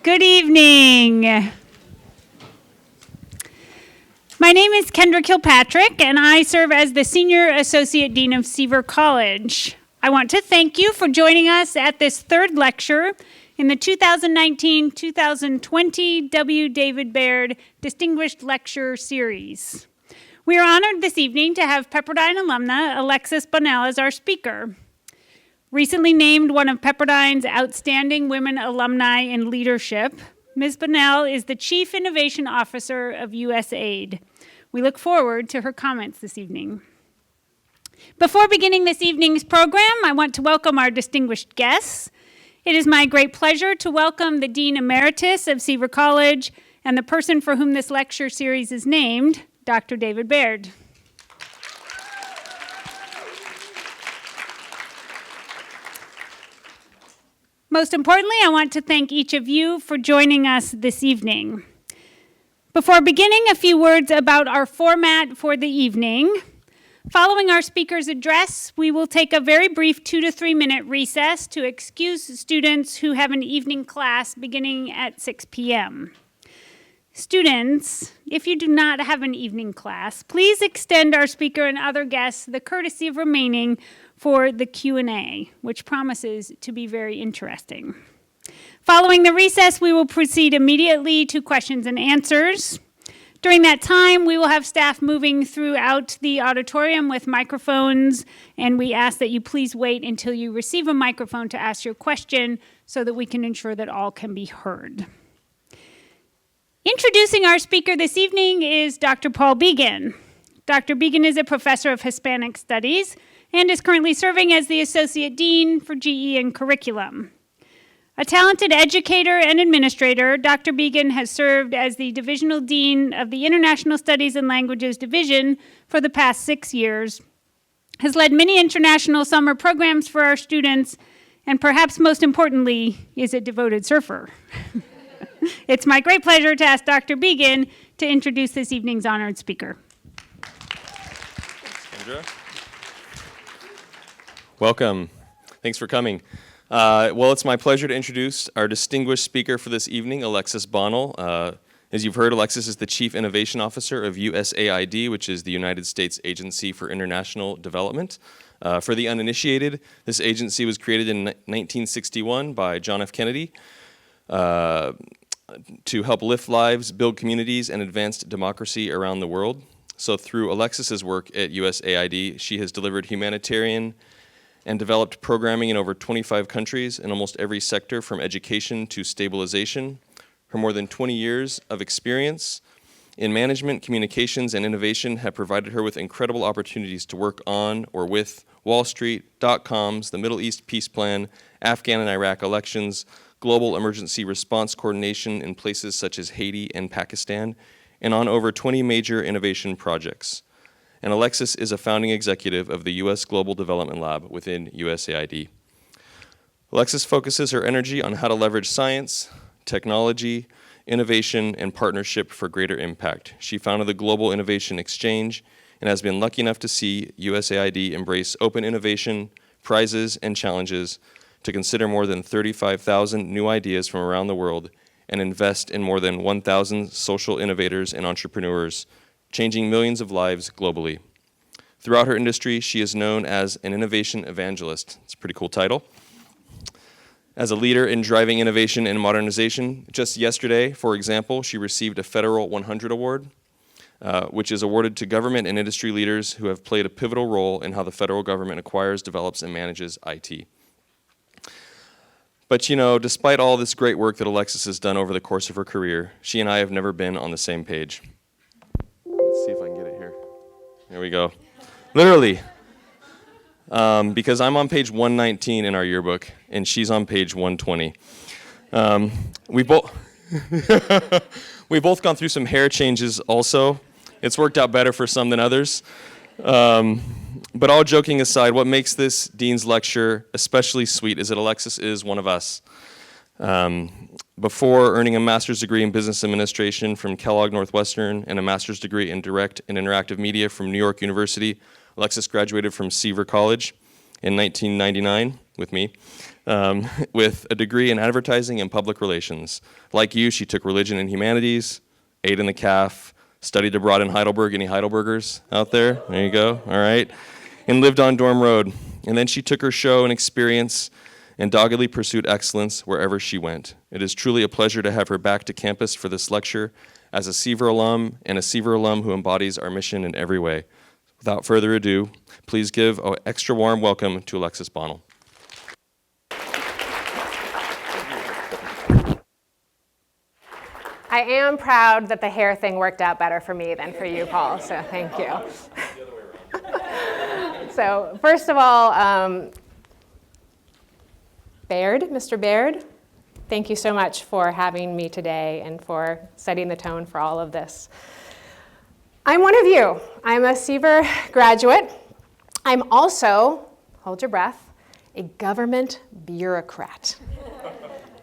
Good evening. My name is Kendra Kilpatrick, and I serve as the Senior Associate Dean of Seaver College. I want to thank you for joining us at this third lecture in the 2019-2020 W. David Baird Distinguished Lecture Series. We are honored this evening to have Pepperdine alumna Alexis Bonnell as our speaker. Recently named one of Pepperdine's Outstanding Women Alumni in Leadership, Ms. Bonnell is the Chief Innovation Officer of USAID. We look forward to her comments this evening. Before beginning this evening's program, I want to welcome our distinguished guests. It is my great pleasure to welcome the Dean Emeritus of Seaver College and the person for whom this lecture series is named, Dr. David Baird. Most importantly, I want to thank each of you for joining us this evening. Before beginning, a few words about our format for the evening. Following our speaker's address, we will take a very brief 2 to 3 minute recess to excuse students who have an evening class beginning at 6 p.m. Students, if you do not have an evening class, please extend our speaker and other guests the courtesy of remaining for the Q&A, which promises to be very interesting. Following the recess, we will proceed immediately to questions and answers. During that time, we will have staff moving throughout the auditorium with microphones, and we ask that you please wait until you receive a microphone to ask your question so that we can ensure that all can be heard. Introducing our speaker this evening is Dr. Paul Began. Dr. Began is a professor of Hispanic Studies and is currently serving as the Associate Dean for GE and Curriculum. A talented educator and administrator, Dr. Began has served as the Divisional Dean of the International Studies and Languages Division for the past 6 years, has led many international summer programs for our students, and perhaps most importantly, is a devoted surfer. It's my great pleasure to ask Dr. Began to introduce this evening's honored speaker. Thanks, Kendra. Welcome. Thanks for coming. Well, it's my pleasure to introduce our distinguished speaker for this evening, Alexis Bonnell. As you've heard, Alexis is the Chief Innovation Officer of USAID, which is the United States Agency for International Development. For the uninitiated, this agency was created in 1961 by John F. Kennedy to help lift lives, build communities, and advance democracy around the world. So through Alexis's work at USAID, she has delivered humanitarian and developed programming in over 25 countries in almost every sector from education to stabilization. Her more than 20 years of experience in management, communications, and innovation have provided her with incredible opportunities to work on or with Wall Street, dot.coms, the Middle East Peace Plan, Afghan and Iraq elections, global emergency response coordination in places such as Haiti and Pakistan, and on over 20 major innovation projects. And Alexis is a founding executive of the U.S. Global Development Lab within USAID. Alexis focuses her energy on how to leverage science, technology, innovation, and partnership for greater impact. She founded the Global Innovation Exchange and has been lucky enough to see USAID embrace open innovation, prizes, and challenges to consider more than 35,000 new ideas from around the world and invest in more than 1,000 social innovators and entrepreneurs, changing millions of lives globally. Throughout her industry, she is known as an innovation evangelist. It's a pretty cool title. As a leader in driving innovation and modernization, just yesterday, for example, she received a Federal 100 Award, which is awarded to government and industry leaders who have played a pivotal role in how the federal government acquires, develops, and manages IT. But you know, despite all this great work that Alexis has done over the course of her career, she and I have never been on the same page. Let's see if I can get it here. There we go. Literally. Because I'm on page 119 in our yearbook, and she's on page 120. We've both gone through some hair changes also. It's worked out better for some than others. But all joking aside, what makes this Dean's lecture especially sweet is that Alexis is one of us. Before earning a master's degree in business administration from Kellogg Northwestern and a master's degree in direct and interactive media from New York University, Alexis graduated from Seaver College. in 1999 with me, with a degree in advertising and public relations. Like you, she took religion and humanities, ate in the CAF, studied abroad in Heidelberg. Any Heidelbergers out there? There you go, all right. And lived on Dorm Road. And then she took her show and experience and doggedly pursued excellence wherever she went. It is truly a pleasure to have her back to campus for this lecture as a Seaver alum and a Seaver alum who embodies our mission in every way. Without further ado, please give an extra warm welcome to Alexis Bonnell. I am proud that the hair thing worked out better for me than for you, Paul, so thank you. So first of all, Mr. Baird, thank you so much for having me today and for setting the tone for all of this. I'm one of you. I'm a Seaver graduate. I'm also, hold your breath, a government bureaucrat.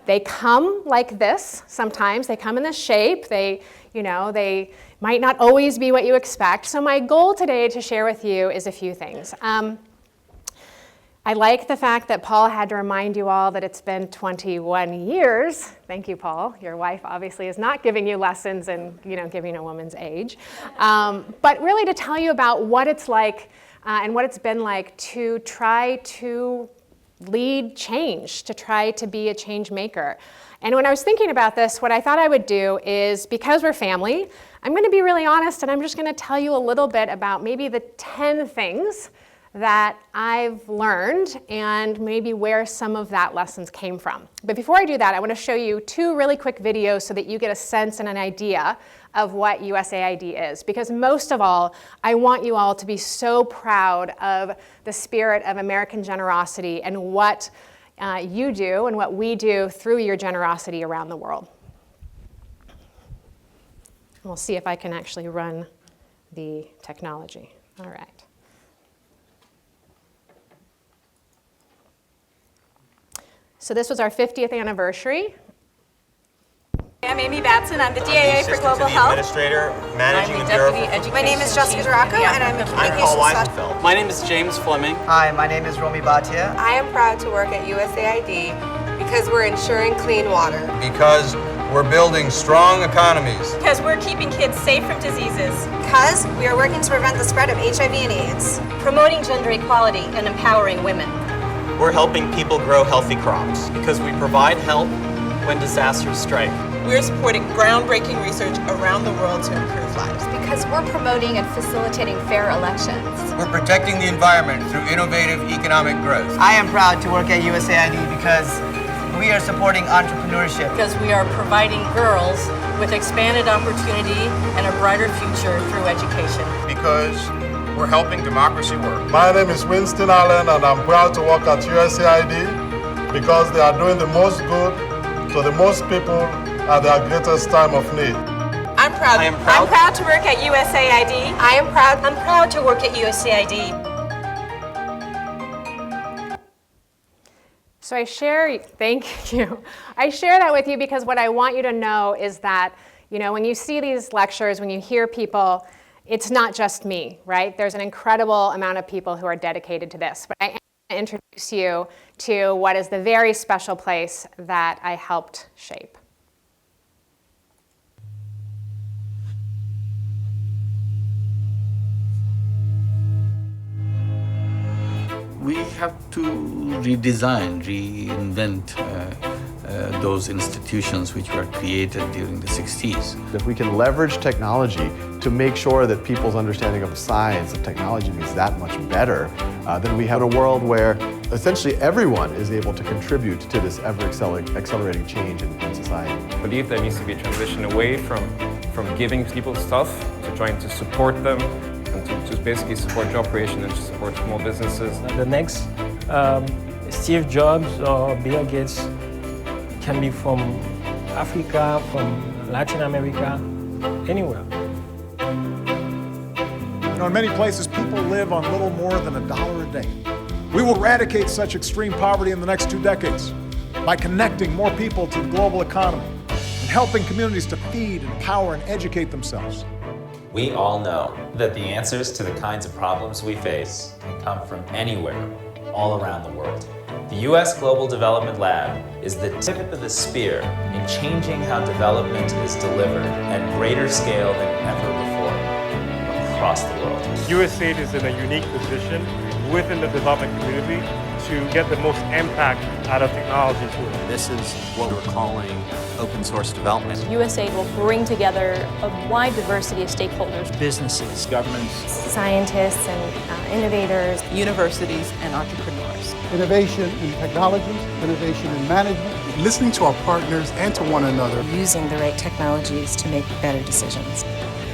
They come like this sometimes. They come in this shape. They might not always be what you expect. So my goal today to share with you is a few things. I like the fact that Paul had to remind you all that it's been 21 years. Thank you, Paul. Your wife obviously is not giving you lessons in giving a woman's age. But really to tell you about what it's like and what it's been like to try to lead change, to try to be a change maker. And when I was thinking about this, what I thought I would do is, because we're family, I'm going to be really honest and I'm just going to tell you a little bit about maybe the 10 things that I've learned and maybe where some of that lessons came from. But before I do that, I want to show you 2 really quick videos so that you get a sense and an idea of what USAID is. Because most of all, I want you all to be so proud of the spirit of American generosity and what you do and what we do through your generosity around the world. And we'll see if I can actually run the technology. All right. So this was our 50th anniversary. I'm Amy Batson. I'm the DAA for Global Health. Administrator, managing the Bureau. My name is Jessica Duracco, and I'm a communications specialist. My name is James Fleming. Hi, my name is Romy Bhatia. I am proud to work at USAID because we're ensuring clean water. Because we're building strong economies. Because we're keeping kids safe from diseases. Because we are working to prevent the spread of HIV and AIDS. Promoting gender equality and empowering women. We're helping people grow healthy crops. Because we provide help when disasters strike. We're supporting groundbreaking research around the world to improve lives. Because we're promoting and facilitating fair elections. We're protecting the environment through innovative economic growth. I am proud to work at USAID because we are supporting entrepreneurship. Because we are providing girls with expanded opportunity and a brighter future through education. Because we're helping democracy work. My name is Winston Allen, and I'm proud to work at USAID because they are doing the most good to the most people at their greatest time of need. I'm proud to work at USAID. I'm proud to work at USAID. So thank you. I share that with you because what I want you to know is that, when you see these lectures, when you hear people, it's not just me, right? There's an incredible amount of people who are dedicated to this. But I am going to introduce you to what is the very special place that I helped shape. We have to redesign, reinvent those institutions which were created during the 60s. If we can leverage technology to make sure that people's understanding of science and technology is that much better, then we have a world where essentially everyone is able to contribute to this ever-accelerating change in society. I believe there needs to be a transition away from giving people stuff to trying to support them and to just basically support job creation and to support small businesses. The next Steve Jobs or Bill Gates can be from Africa, from Latin America, anywhere. In many places, people live on little more than $1 a day. We will eradicate such extreme poverty in the next 2 decades by connecting more people to the global economy and helping communities to feed, empower, and educate themselves. We all know that the answers to the kinds of problems we face can come from anywhere, all around the world. The U.S. Global Development Lab is the tip of the spear in changing how development is delivered at greater scale than ever before across the world. USAID is in a unique position within the development community to get the most impact out of technology tools. This is what we're calling open source development. USAID will bring together a wide diversity of stakeholders. Businesses, governments, scientists and innovators, universities and entrepreneurs. Innovation in technologies, innovation in management. Listening to our partners and to one another. Using the right technologies to make better decisions.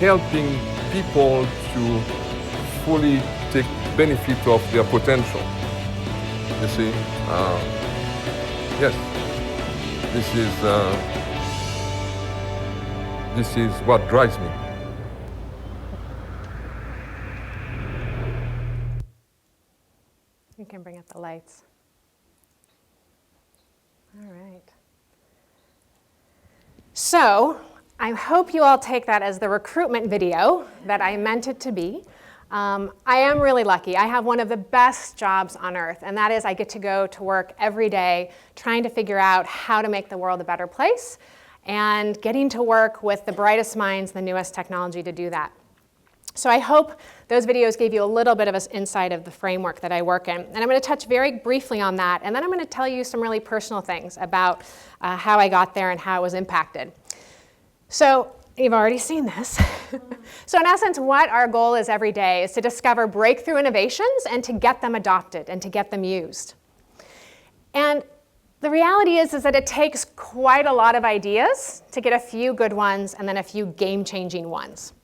Helping people to fully take benefit of their potential. You see, yes, this is what drives me. You can bring up the lights. All right. So I hope you all take that as the recruitment video that I meant it to be. I am really lucky. I have one of the best jobs on earth, and that is I get to go to work every day trying to figure out how to make the world a better place and getting to work with the brightest minds, the newest technology to do that. So I hope those videos gave you a little bit of an insight of the framework that I work in. And I'm going to touch very briefly on that, and then I'm going to tell you some really personal things about how I got there and how it was impacted. So you've already seen this. So in essence, what our goal is every day is to discover breakthrough innovations and to get them adopted and to get them used. And the reality is that it takes quite a lot of ideas to get a few good ones and then a few game-changing ones.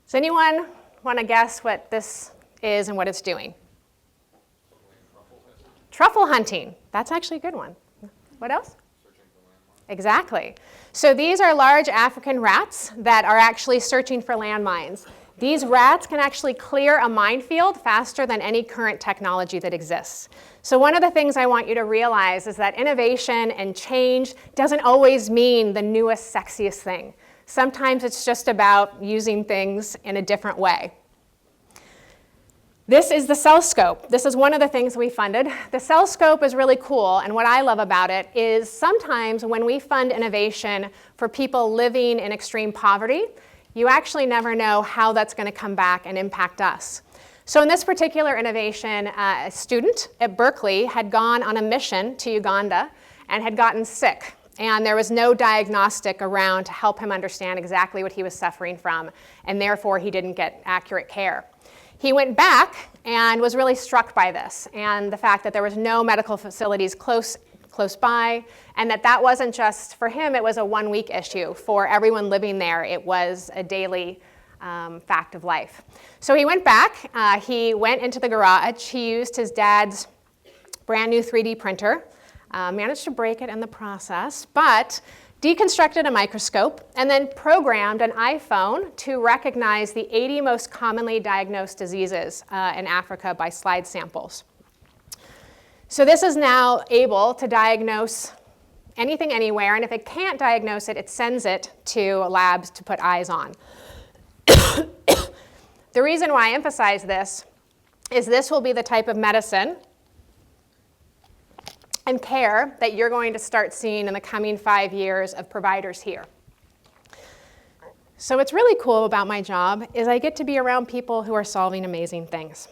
Does anyone want to guess what this is and what it's doing? Truffle hunting. That's actually a good one. What else? Exactly. So these are large African rats that are actually searching for landmines. These rats can actually clear a minefield faster than any current technology that exists. So one of the things I want you to realize is that innovation and change doesn't always mean the newest, sexiest thing. Sometimes it's just about using things in a different way. This is the Cell Scope. This is one of the things we funded. The Cell Scope is really cool, and what I love about it is sometimes when we fund innovation for people living in extreme poverty, you actually never know how that's going to come back and impact us. So in this particular innovation, a student at Berkeley had gone on a mission to Uganda and had gotten sick. And there was no diagnostic around to help him understand exactly what he was suffering from, and therefore he didn't get accurate care. He went back and was really struck by this and the fact that there was no medical facilities close by, and that wasn't just for him, it was a one-week issue. For everyone living there, it was a daily fact of life. So he went back, he went into the garage, he used his dad's brand new 3D printer, managed to break it in the process, but deconstructed a microscope, and then programmed an iPhone to recognize the 80 most commonly diagnosed diseases in Africa by slide samples. So this is now able to diagnose anything anywhere, and if it can't diagnose it, it sends it to labs to put eyes on. The reason why I emphasize this is this will be the type of medicine and care that you're going to start seeing in the coming 5 years of providers here. So what's really cool about my job is I get to be around people who are solving amazing things.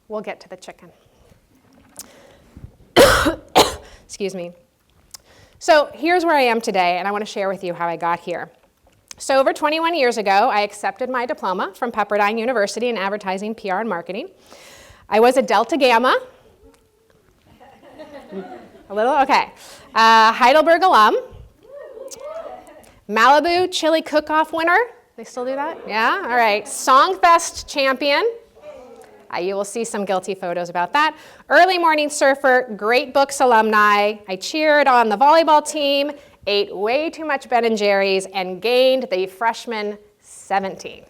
We'll get to the chicken. Excuse me. So here's where I am today, and I want to share with you how I got here. So over 21 years ago, I accepted my diploma from Pepperdine University in advertising, PR, and marketing. I was a Delta Gamma. A little? Okay. Heidelberg alum. Malibu Chili Cook-Off winner. They still do that? Yeah? All right. Songfest champion. You will see some guilty photos about that. Early morning surfer, great books alumni. I cheered on the volleyball team, ate way too much Ben & Jerry's, and gained the freshman 17.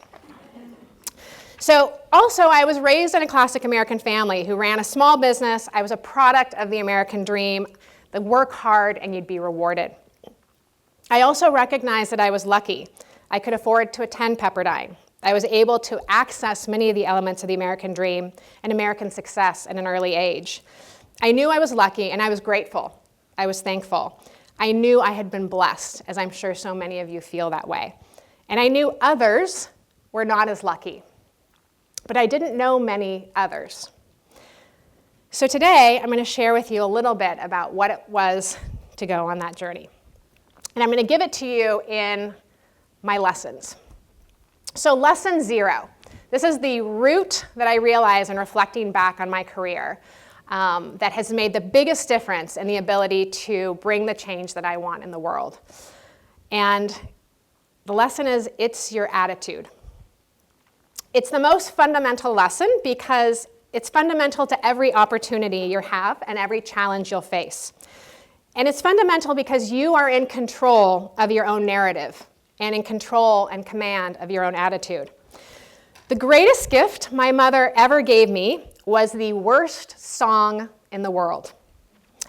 So also, I was raised in a classic American family who ran a small business. I was a product of the American dream. The work hard and you'd be rewarded. I also recognized that I was lucky. I could afford to attend Pepperdine. I was able to access many of the elements of the American dream and American success at an early age. I knew I was lucky, and I was grateful. I was thankful. I knew I had been blessed, as I'm sure so many of you feel that way. And I knew others were not as lucky. But I didn't know many others. So today, I'm going to share with you a little bit about what it was to go on that journey. And I'm going to give it to you in my lessons. So lesson 0. This is the root that I realize in reflecting back on my career that has made the biggest difference in the ability to bring the change that I want in the world. And the lesson is, it's your attitude. It's the most fundamental lesson because it's fundamental to every opportunity you have and every challenge you'll face. And it's fundamental because you are in control of your own narrative and in control and command of your own attitude. The greatest gift my mother ever gave me was the worst song in the world.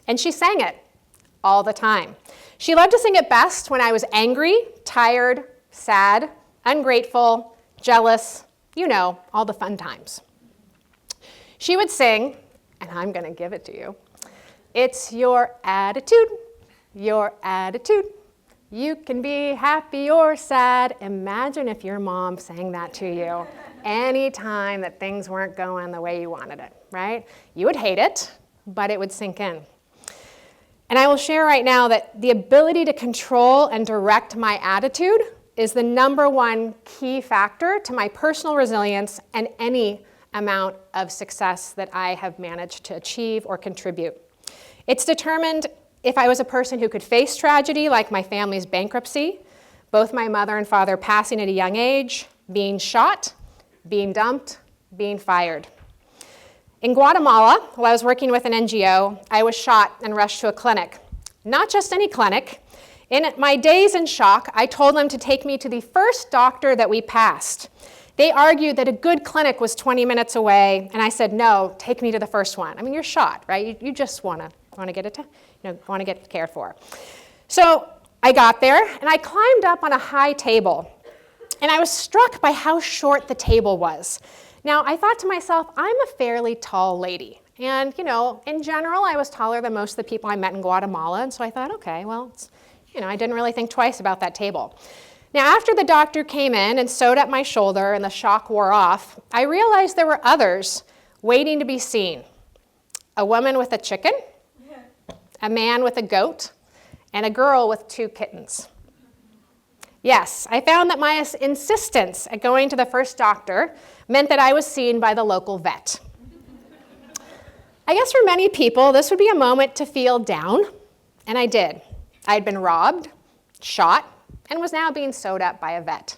And she sang it all the time. She loved to sing it best when I was angry, tired, sad, ungrateful, jealous, you know, all the fun times. She would sing, and I'm going to give it to you, "It's your attitude, your attitude. You can be happy or sad." Imagine if your mom sang that to you any time that things weren't going the way you wanted it, right? You would hate it, but it would sink in. And I will share right now that the ability to control and direct my attitude is the #1 key factor to my personal resilience and any amount of success that I have managed to achieve or contribute. It's determined if I was a person who could face tragedy like my family's bankruptcy, both my mother and father passing at a young age, being shot, being dumped, being fired. In Guatemala, while I was working with an NGO, I was shot and rushed to a clinic. Not just any clinic. In my days in shock, I told them to take me to the first doctor that we passed. They argued that a good clinic was 20 minutes away, and I said, no, take me to the first one. I mean, you're shot, right? You just want to get cared for. So I got there, and I climbed up on a high table, and I was struck by how short the table was. Now, I thought to myself, I'm a fairly tall lady. And, you know, in general, I was taller than most of the people I met in Guatemala, and so I thought, okay, well, I didn't really think twice about that table. Now, after the doctor came in and sewed up my shoulder and the shock wore off, I realized there were others waiting to be seen. A woman with a chicken, a man with a goat, and a girl with 2 kittens. Yes, I found that my insistence at going to the first doctor meant that I was seen by the local vet. I guess for many people, this would be a moment to feel down, and I did. I had been robbed, shot, and was now being sewed up by a vet.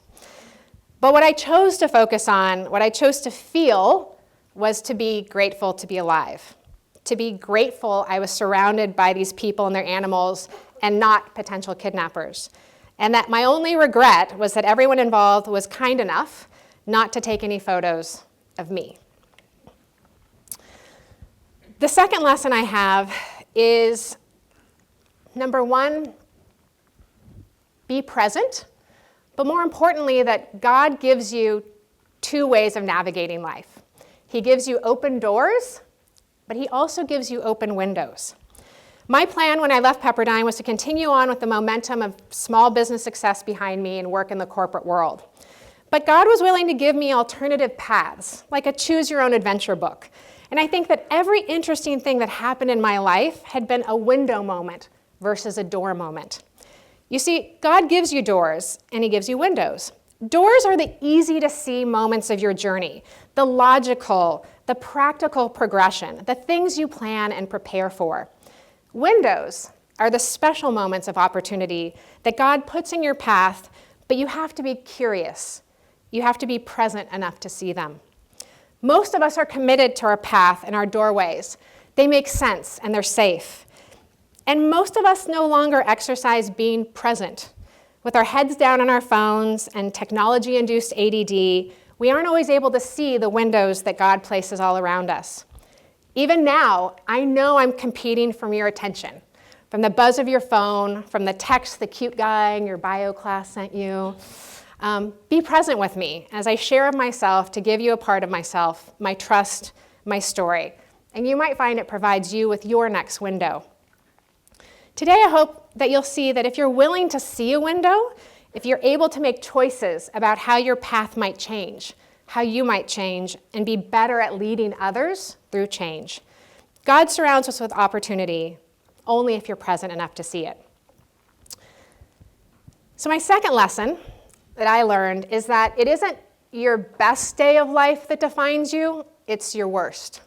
But what I chose to focus on, what I chose to feel, was to be grateful to be alive. To be grateful I was surrounded by these people and their animals and not potential kidnappers. And that my only regret was that everyone involved was kind enough not to take any photos of me. The second lesson I have is, #1, be present, but more importantly, that God gives you 2 ways of navigating life. He gives you open doors, but he also gives you open windows. My plan when I left Pepperdine was to continue on with the momentum of small business success behind me and work in the corporate world. But God was willing to give me alternative paths, like a choose-your-own-adventure book. And I think that every interesting thing that happened in my life had been a window moment versus a door moment. You see, God gives you doors, and he gives you windows. Doors are the easy-to-see moments of your journey, the logical, the practical progression, the things you plan and prepare for. Windows are the special moments of opportunity that God puts in your path, but you have to be curious. You have to be present enough to see them. Most of us are committed to our path and our doorways. They make sense and they're safe. And most of us no longer exercise being present. With our heads down on our phones and technology-induced ADD, we aren't always able to see the windows that God places all around us. Even now, I know I'm competing for your attention. From the buzz of your phone, from the text the cute guy in your bio class sent you, Be present with me as I share of myself to give you a part of myself, my trust, my story. And you might find it provides you with your next window. Today, I hope that you'll see that if you're willing to see a window, if you're able to make choices about how your path might change, how you might change, and be better at leading others through change. God surrounds us with opportunity only if you're present enough to see it. So my second lesson that I learned is that it isn't your best day of life that defines you, it's your worst.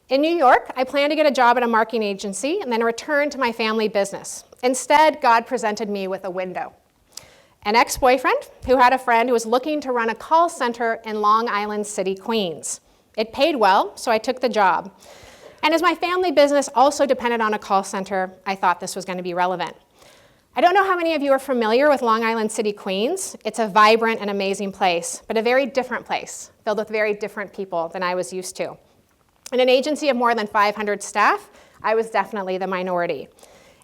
In New York, I planned to get a job at a marketing agency and then return to my family business. Instead, God presented me with a window. An ex-boyfriend who had a friend who was looking to run a call center in Long Island City, Queens. It paid well, so I took the job. And as my family business also depended on a call center, I thought this was going to be relevant. I don't know how many of you are familiar with Long Island City, Queens. It's a vibrant and amazing place, but a very different place, filled with very different people than I was used to. In an agency of more than 500 staff, I was definitely the minority.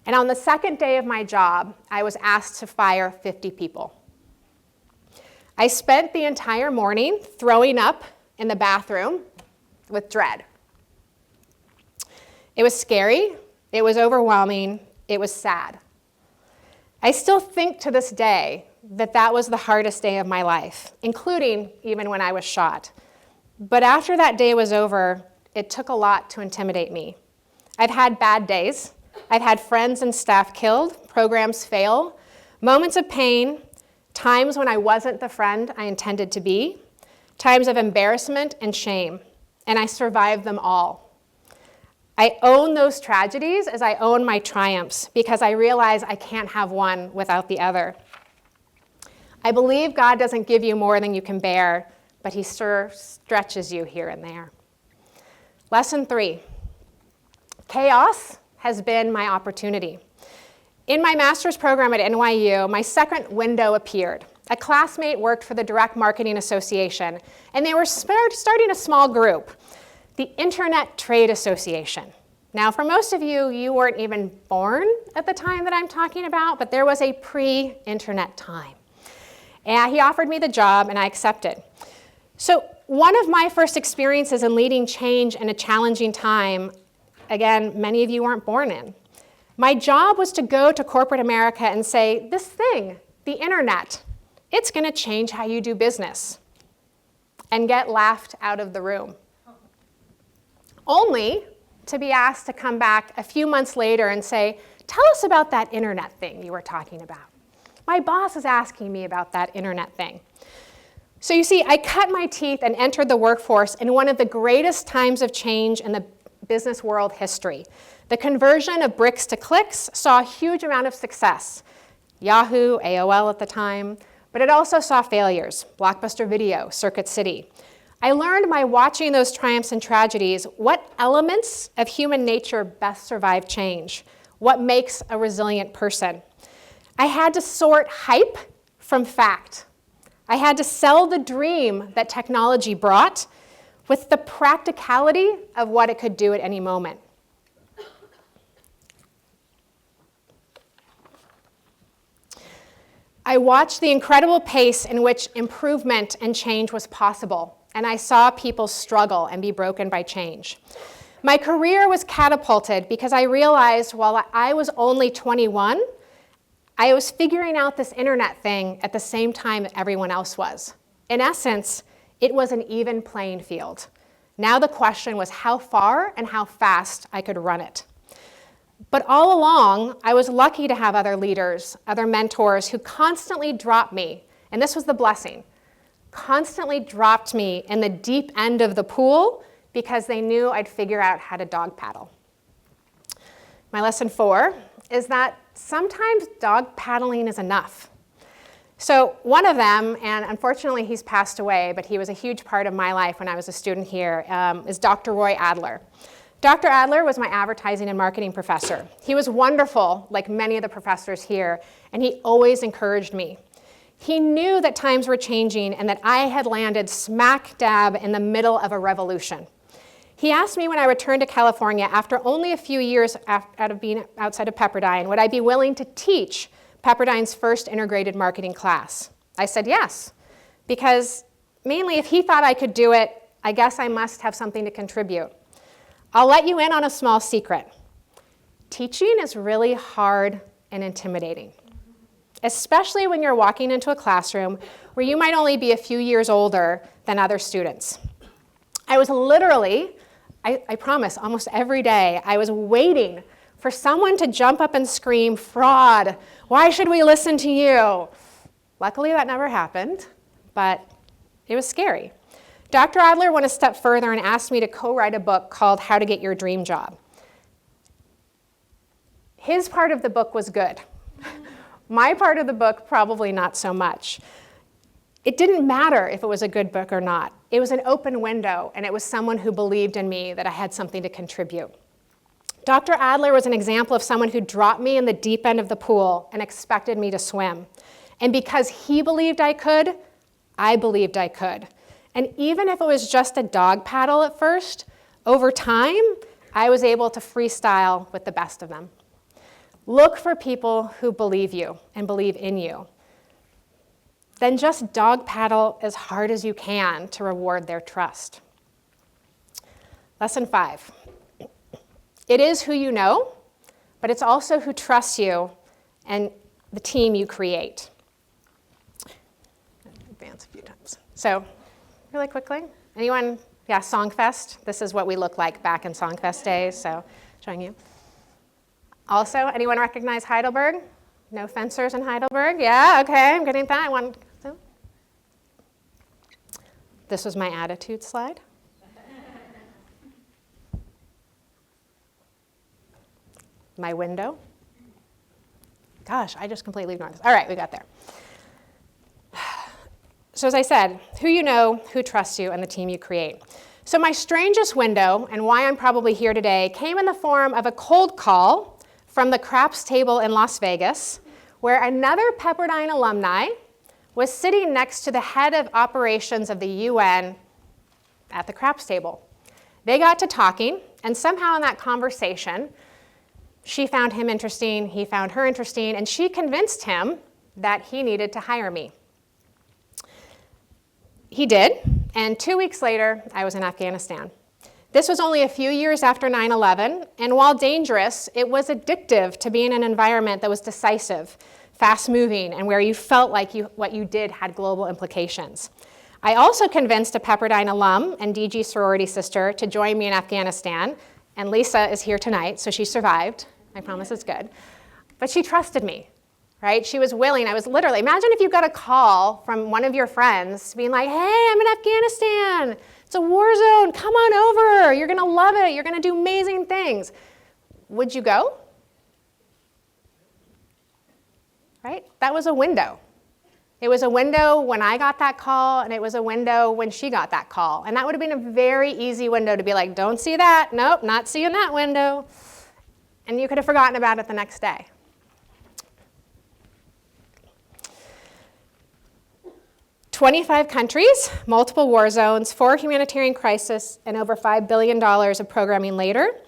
And on the second day of my job, I was asked to fire 50 people. I spent the entire morning throwing up in the bathroom with dread. It was scary, it was overwhelming, it was sad. I still think to this day that that was the hardest day of my life, including even when I was shot. But after that day was over, it took a lot to intimidate me. I've had bad days. I've had friends and staff killed, programs fail, moments of pain, times when I wasn't the friend I intended to be, times of embarrassment and shame, and I survived them all. I own those tragedies as I own my triumphs because I realize I can't have one without the other. I believe God doesn't give you more than you can bear, but he sure stretches you here and there. Lesson 3, chaos has been my opportunity. In my master's program at NYU, my second window appeared. A classmate worked for the Direct Marketing Association, and they were starting a small group, the Internet Trade Association. Now, for most of you, you weren't even born at the time that I'm talking about, but there was a pre-internet time. And he offered me the job, and I accepted. So one of my first experiences in leading change in a challenging time, again, many of you weren't born in. My job was to go to corporate America and say, this thing, the internet, it's going to change how you do business, and get laughed out of the room. Only to be asked to come back a few months later and say, tell us about that internet thing you were talking about. My boss is asking me about that internet thing. So you see, I cut my teeth and entered the workforce in one of the greatest times of change in the business world history. The conversion of bricks to clicks saw a huge amount of success. Yahoo, AOL at the time, but it also saw failures. Blockbuster Video, Circuit City. I learned by watching those triumphs and tragedies what elements of human nature best survive change, what makes a resilient person. I had to sort hype from fact. I had to sell the dream that technology brought with the practicality of what it could do at any moment. I watched the incredible pace in which improvement and change was possible, and I saw people struggle and be broken by change. My career was catapulted because I realized while I was only 21, I was figuring out this internet thing at the same time that everyone else was. In essence, it was an even playing field. Now the question was how far and how fast I could run it. But all along, I was lucky to have other leaders, other mentors who constantly dropped me, and this was the blessing, constantly dropped me in the deep end of the pool because they knew I'd figure out how to dog paddle. My lesson 4 is that sometimes dog paddling is enough. So one of them, and unfortunately he's passed away, but he was a huge part of my life when I was a student here, is Dr. Roy Adler. Dr. Adler was my advertising and marketing professor. He was wonderful, like many of the professors here, and he always encouraged me. He knew that times were changing and that I had landed smack dab in the middle of a revolution. He asked me when I returned to California after only a few years out of being outside of Pepperdine, would I be willing to teach Pepperdine's first integrated marketing class? I said yes, because mainly if he thought I could do it, I guess I must have something to contribute. I'll let you in on a small secret. Teaching is really hard and intimidating, especially when you're walking into a classroom where you might only be a few years older than other students. I was literally, I promise, almost every day, I was waiting for someone to jump up and scream, "Fraud, why should we listen to you?" Luckily, that never happened, but it was scary. Dr. Adler went a step further and asked me to co-write a book called How to Get Your Dream Job. His part of the book was good. My part of the book, probably not so much. It didn't matter if it was a good book or not. It was an open window, and it was someone who believed in me that I had something to contribute. Dr. Adler was an example of someone who dropped me in the deep end of the pool and expected me to swim. And because he believed I could, I believed I could. And even if it was just a dog paddle at first, over time, I was able to freestyle with the best of them. Look for people who believe you and believe in you. Then just dog paddle as hard as you can to reward their trust. Lesson 5. It is who you know, but it's also who trusts you and the team you create. Advance a few times. So, really quickly, anyone, yeah, Songfest. This is what we look like back in Songfest days, so showing you. Also, anyone recognize Heidelberg? No fencers in Heidelberg? Yeah, okay, I'm getting that. This was my attitude slide. My window. Gosh, I just completely ignored this. All right, we got there. So as I said, who you know, who trusts you, and the team you create. So my strangest window, and why I'm probably here today, came in the form of a cold call from the craps table in Las Vegas, where another Pepperdine alumni was sitting next to the head of operations of the UN at the craps table. They got to talking, and somehow in that conversation, she found him interesting, he found her interesting, and she convinced him that he needed to hire me. He did, and 2 weeks later, I was in Afghanistan. This was only a few years after 9/11, and while dangerous, it was addictive to be in an environment that was decisive, fast-moving, and where you felt like what you did had global implications. I also convinced a Pepperdine alum and DG sorority sister to join me in Afghanistan, and Lisa is here tonight, so she survived. I promise it's good. But she trusted me, right? She was willing. I was literally, imagine if you got a call from one of your friends being like, "Hey, I'm in Afghanistan. It's a war zone. Come on over. You're going to love it. You're going to do amazing things." Would you go? Right? That was a window. It was a window when I got that call, and it was a window when she got that call. And that would have been a very easy window to be like, "Don't see that. Nope, not seeing that window." And you could have forgotten about it the next day. "25 countries, multiple war zones, 4 humanitarian crises, and over $5 billion of programming later.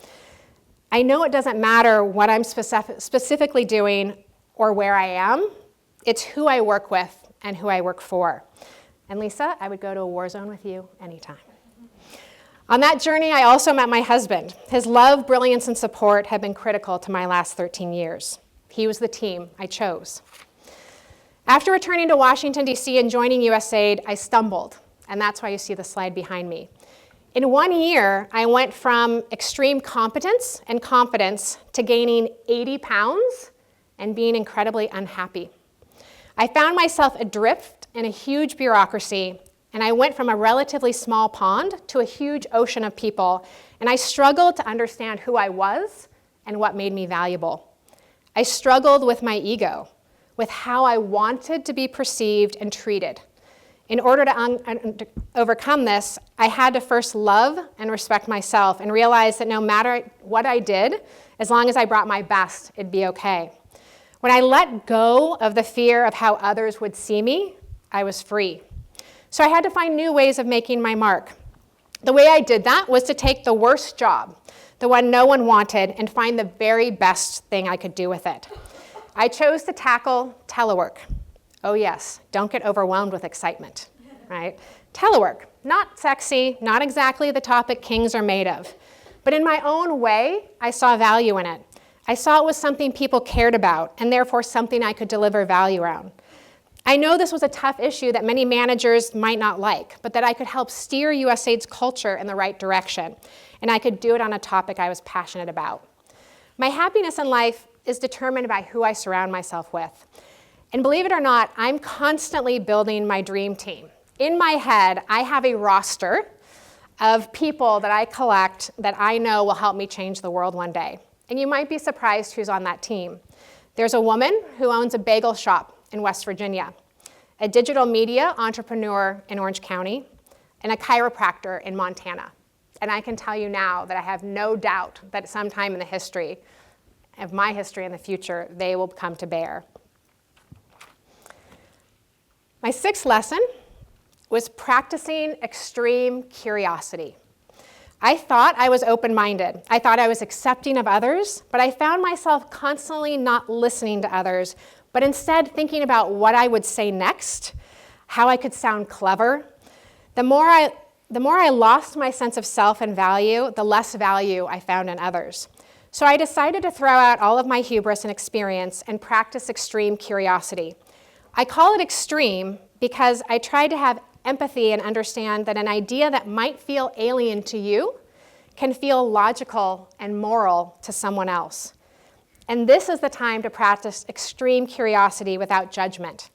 I know it doesn't matter what I'm specifically doing or where I am. It's who I work with and who I work for. And Lisa, I would go to a war zone with you anytime." On that journey, I also met my husband. His love, brilliance, and support have been critical to my last 13 years. He was the team I chose. After returning to Washington, D.C. and joining USAID, I stumbled, and that's why you see the slide behind me. In 1 year, I went from extreme competence and confidence to gaining 80 pounds and being incredibly unhappy. I found myself adrift in a huge bureaucracy, and I went from a relatively small pond to a huge ocean of people, and I struggled to understand who I was and what made me valuable. I struggled with my ego, with how I wanted to be perceived and treated. In order to overcome this, I had to first love and respect myself and realize that no matter what I did, as long as I brought my best, it'd be okay. When I let go of the fear of how others would see me, I was free. So I had to find new ways of making my mark. The way I did that was to take the worst job, the one no one wanted, and find the very best thing I could do with it. I chose to tackle telework. Oh yes, don't get overwhelmed with excitement, right? Telework, not sexy, not exactly the topic kings are made of. But in my own way, I saw value in it. I saw it was something people cared about, and therefore something I could deliver value around. I know this was a tough issue that many managers might not like, but that I could help steer USAID's culture in the right direction, and I could do it on a topic I was passionate about. My happiness in life is determined by who I surround myself with. And believe it or not, I'm constantly building my dream team. In my head, I have a roster of people that I collect that I know will help me change the world one day. And you might be surprised who's on that team. There's a woman who owns a bagel shop in West Virginia, a digital media entrepreneur in Orange County, and a chiropractor in Montana. And I can tell you now that I have no doubt that at some time in the history of my history in the future, they will come to bear. My sixth lesson was practicing extreme curiosity. I thought I was open-minded. I thought I was accepting of others, but I found myself constantly not listening to others, but instead thinking about what I would say next, how I could sound clever. The more I lost my sense of self and value, the less value I found in others. So I decided to throw out all of my hubris and experience and practice extreme curiosity. I call it extreme because I tried to have empathy and understand that an idea that might feel alien to you can feel logical and moral to someone else. And this is the time to practice extreme curiosity without judgment.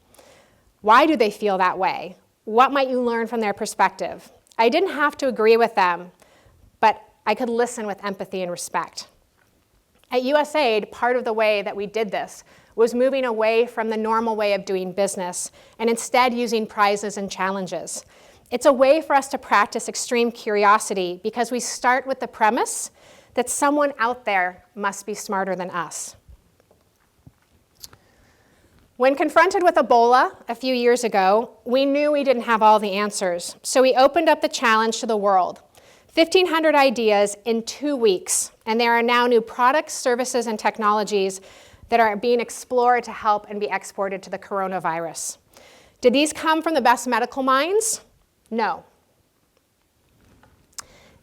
Why do they feel that way? What might you learn from their perspective? I didn't have to agree with them, but I could listen with empathy and respect. At USAID, part of the way that we did this was moving away from the normal way of doing business and instead using prizes and challenges. It's a way for us to practice extreme curiosity because we start with the premise that someone out there must be smarter than us. When confronted with Ebola a few years ago, we knew we didn't have all the answers, so we opened up the challenge to the world. 1,500 ideas in 2 weeks, and there are now new products, services, and technologies that are being explored to help and be exported to the coronavirus. Did these come from the best medical minds? No.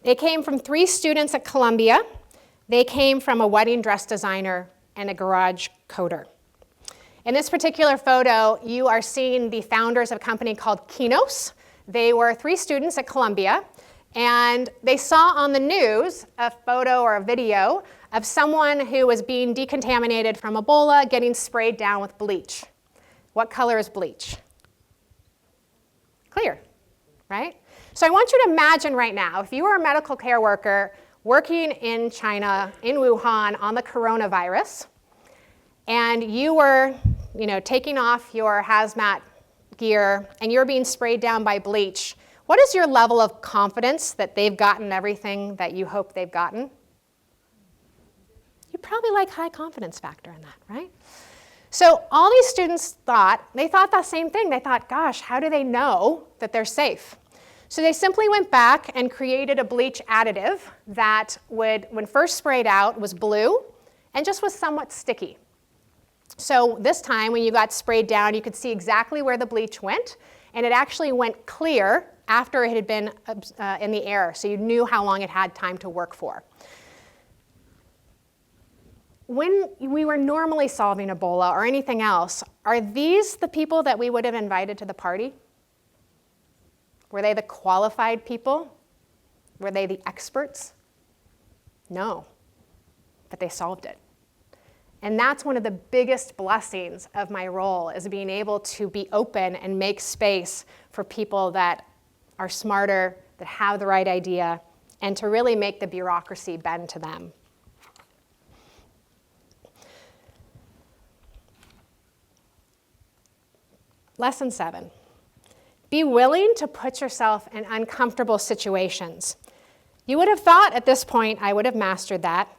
They came from 3 students at Columbia. They came from a wedding dress designer and a garage coder. In this particular photo, you are seeing the founders of a company called Quinos. They were 3 students at Columbia, and they saw on the news a photo or a video of someone who was being decontaminated from Ebola getting sprayed down with bleach. What color is bleach? Clear, right? So I want you to imagine right now, if you were a medical care worker working in China, in Wuhan, on the coronavirus, and you were, taking off your hazmat gear and you're being sprayed down by bleach, what is your level of confidence that they've gotten everything that you hope they've gotten? You probably like high confidence factor in that, right? So all these students thought the same thing. They thought, gosh, how do they know that they're safe? So they simply went back and created a bleach additive that would, when first sprayed out, was blue and just was somewhat sticky. So this time when you got sprayed down, you could see exactly where the bleach went, and it actually went clear after it had been in the air, so you knew how long it had time to work for. When we were normally solving Ebola or anything else, are these the people that we would have invited to the party? Were they the qualified people? Were they the experts? No, but they solved it. And that's one of the biggest blessings of my role, is being able to be open and make space for people that are smarter, that have the right idea, and to really make the bureaucracy bend to them. Lesson 7, be willing to put yourself in uncomfortable situations. You would have thought at this point I would have mastered that,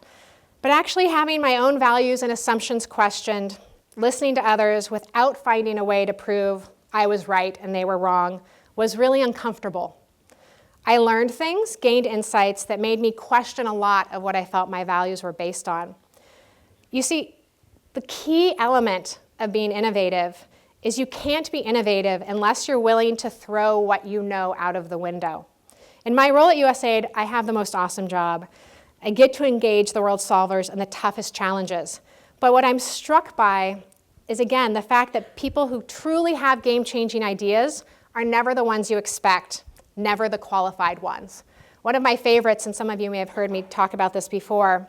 but actually having my own values and assumptions questioned, listening to others without finding a way to prove I was right and they were wrong, was really uncomfortable. I learned things, gained insights that made me question a lot of what I felt my values were based on. You see, the key element of being innovative is you can't be innovative unless you're willing to throw what you know out of the window. In my role at USAID, I have the most awesome job. I get to engage the world's solvers in the toughest challenges. But what I'm struck by is, again, the fact that people who truly have game-changing ideas are never the ones you expect, never the qualified ones. One of my favorites, and some of you may have heard me talk about this before,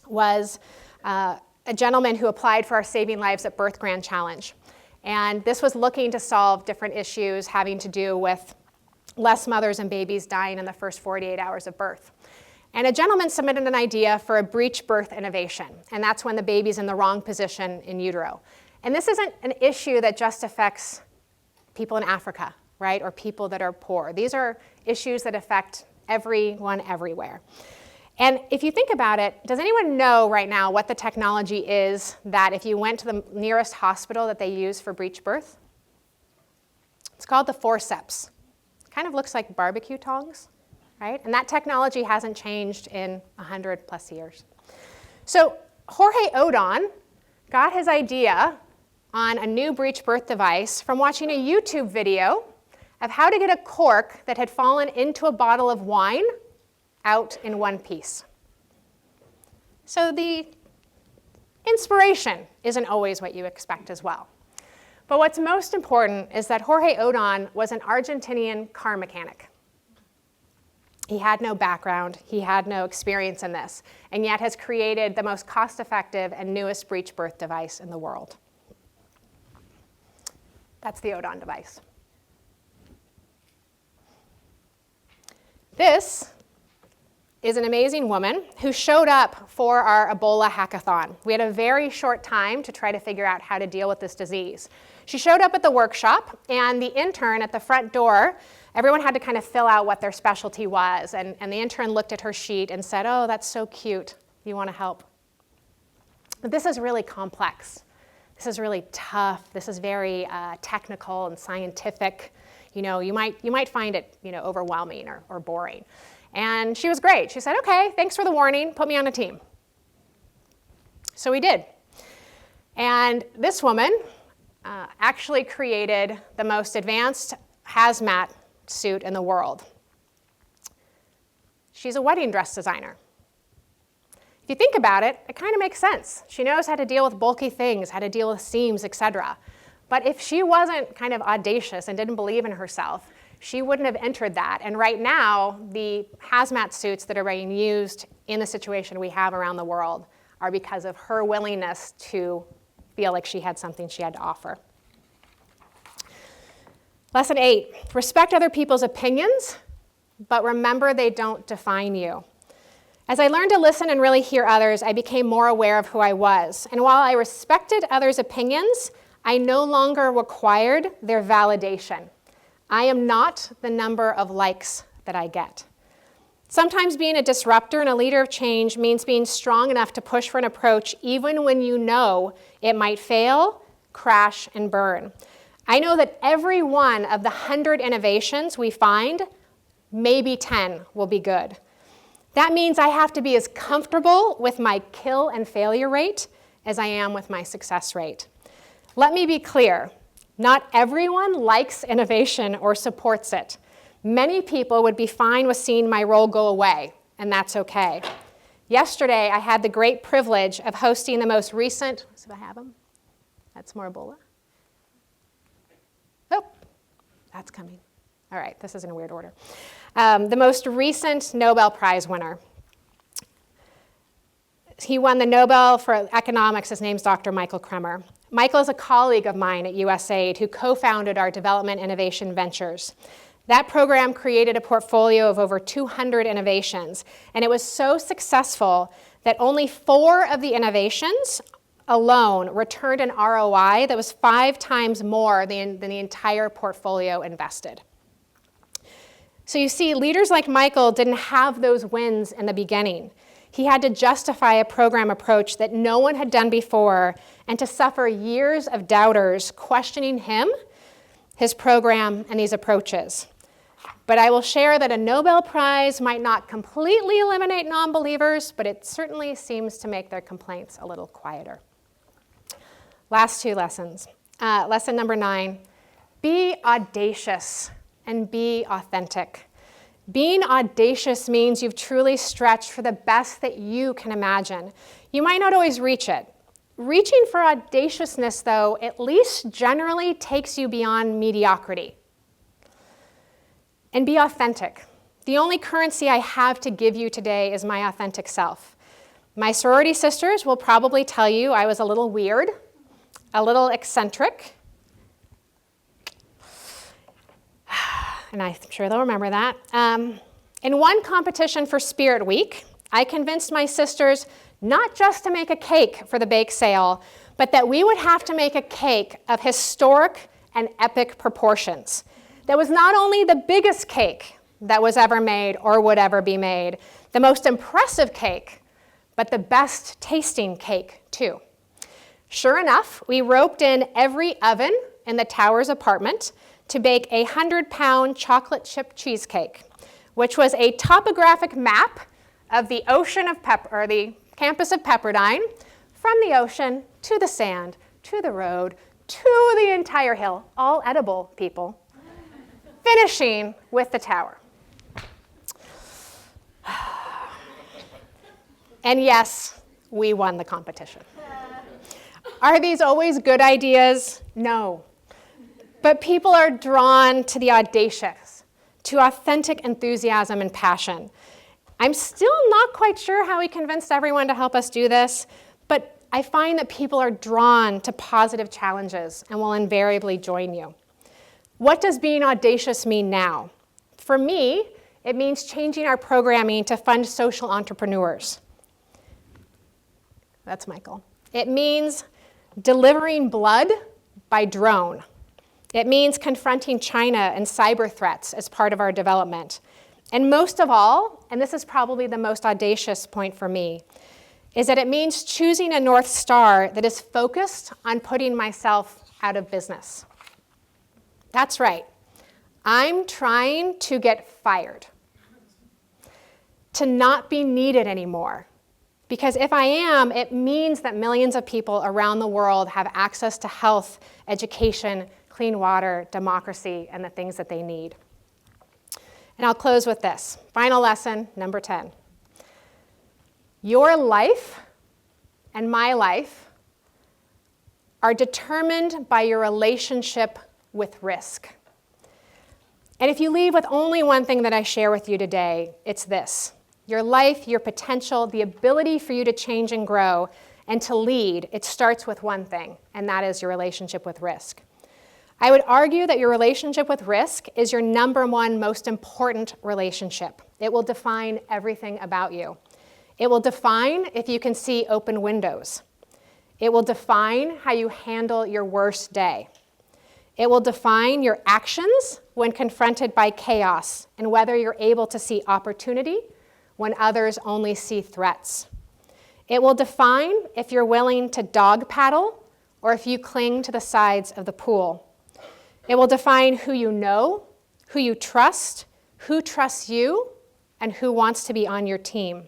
was a gentleman who applied for our Saving Lives at Birth Grant Challenge. And this was looking to solve different issues having to do with less mothers and babies dying in the first 48 hours of birth. And a gentleman submitted an idea for a breech birth innovation, and that's when the baby's in the wrong position in utero. And this isn't an issue that just affects people in Africa, right, or people that are poor. These are issues that affect everyone everywhere. And if you think about it, does anyone know right now what the technology is that if you went to the nearest hospital that they use for breech birth? It's called the forceps. It kind of looks like barbecue tongs, right? And that technology hasn't changed in 100 plus years. So Jorge Odon got his idea on a new breech birth device from watching a YouTube video of how to get a cork that had fallen into a bottle of wine out in one piece. So the inspiration isn't always what you expect as well. But what's most important is that Jorge Odon was an Argentinian car mechanic. He had no background, he had no experience in this, and yet has created the most cost-effective and newest breech birth device in the world. That's the Odon device. This is an amazing woman who showed up for our Ebola hackathon. We had a very short time to try to figure out how to deal with this disease. She showed up at the workshop, and the intern at the front door, everyone had to kind of fill out what their specialty was, and the intern looked at her sheet and said, "Oh, that's so cute. You want to help?" But this is really complex. This is really tough. This is very technical and scientific. You know, you might find it, overwhelming or boring. And she was great. She said, "Okay, thanks for the warning. Put me on a team." So we did. And this woman actually created the most advanced hazmat suit in the world. She's a wedding dress designer. If you think about it, it kind of makes sense. She knows how to deal with bulky things, how to deal with seams, etc. But if she wasn't kind of audacious and didn't believe in herself, she wouldn't have entered that. And right now, the hazmat suits that are being used in the situation we have around the world are because of her willingness to feel like she had something she had to offer. Lesson 8, respect other people's opinions, but remember they don't define you. As I learned to listen and really hear others, I became more aware of who I was. And while I respected others' opinions, I no longer required their validation. I am not the number of likes that I get. Sometimes being a disruptor and a leader of change means being strong enough to push for an approach even when you know it might fail, crash, and burn. I know that every one of the 100 innovations we find, maybe 10 will be good. That means I have to be as comfortable with my kill and failure rate as I am with my success rate. Let me be clear. Not everyone likes innovation or supports it. Many people would be fine with seeing my role go away, and that's okay. Yesterday, I had the great privilege of hosting the most recent, do I have them? That's more Ebola. Oh, that's coming. All right, this is in a weird order. The most recent Nobel Prize winner. He won the Nobel for Economics. His name's Dr. Michael Kremer. Michael is a colleague of mine at USAID who co-founded our Development Innovation Ventures. That program created a portfolio of over 200 innovations, and it was so successful that only 4 of the innovations alone returned an ROI that was 5 times more than the entire portfolio invested. So you see, leaders like Michael didn't have those wins in the beginning. He had to justify a program approach that no one had done before and to suffer years of doubters questioning him, his program, and these approaches. But I will share that a Nobel Prize might not completely eliminate non-believers, but it certainly seems to make their complaints a little quieter. Last 2 lessons. lesson number 9, be audacious and be authentic. Being audacious means you've truly stretched for the best that you can imagine. You might not always reach it. Reaching for audaciousness, though, at least generally takes you beyond mediocrity. And be authentic. The only currency I have to give you today is my authentic self. My sorority sisters will probably tell you I was a little weird, a little eccentric, and I'm sure they'll remember that. In one competition for Spirit Week, I convinced my sisters not just to make a cake for the bake sale, but that we would have to make a cake of historic and epic proportions. That was not only the biggest cake that was ever made or would ever be made, the most impressive cake, but the best tasting cake too. Sure enough, we roped in every oven in the Towers apartment to bake a 100-pound chocolate chip cheesecake, which was a topographic map of the ocean of the campus of Pepperdine, from the ocean to the sand, to the road, to the entire hill, all edible, people, finishing with the tower. And yes, we won the competition. Are these always good ideas? No. But people are drawn to the audacious, to authentic enthusiasm and passion. I'm still not quite sure how we convinced everyone to help us do this, but I find that people are drawn to positive challenges and will invariably join you. What does being audacious mean now? For me, it means changing our programming to fund social entrepreneurs. That's Michael. It means delivering blood by drone. It means confronting China and cyber threats as part of our development. And most of all, and this is probably the most audacious point for me, is that it means choosing a North Star that is focused on putting myself out of business. That's right. I'm trying to get fired, to not be needed anymore. Because if I am, it means that millions of people around the world have access to health, education, clean water, democracy, and the things that they need. And I'll close with this. Final lesson, number 10. Your life and my life are determined by your relationship with risk. And if you leave with only one thing that I share with you today, it's this. Your life, your potential, the ability for you to change and grow and to lead, it starts with one thing, and that is your relationship with risk. I would argue that your relationship with risk is your number one most important relationship. It will define everything about you. It will define if you can see open windows. It will define how you handle your worst day. It will define your actions when confronted by chaos and whether you're able to see opportunity when others only see threats. It will define if you're willing to dog paddle or if you cling to the sides of the pool. It will define who you know, who you trust, who trusts you, and who wants to be on your team.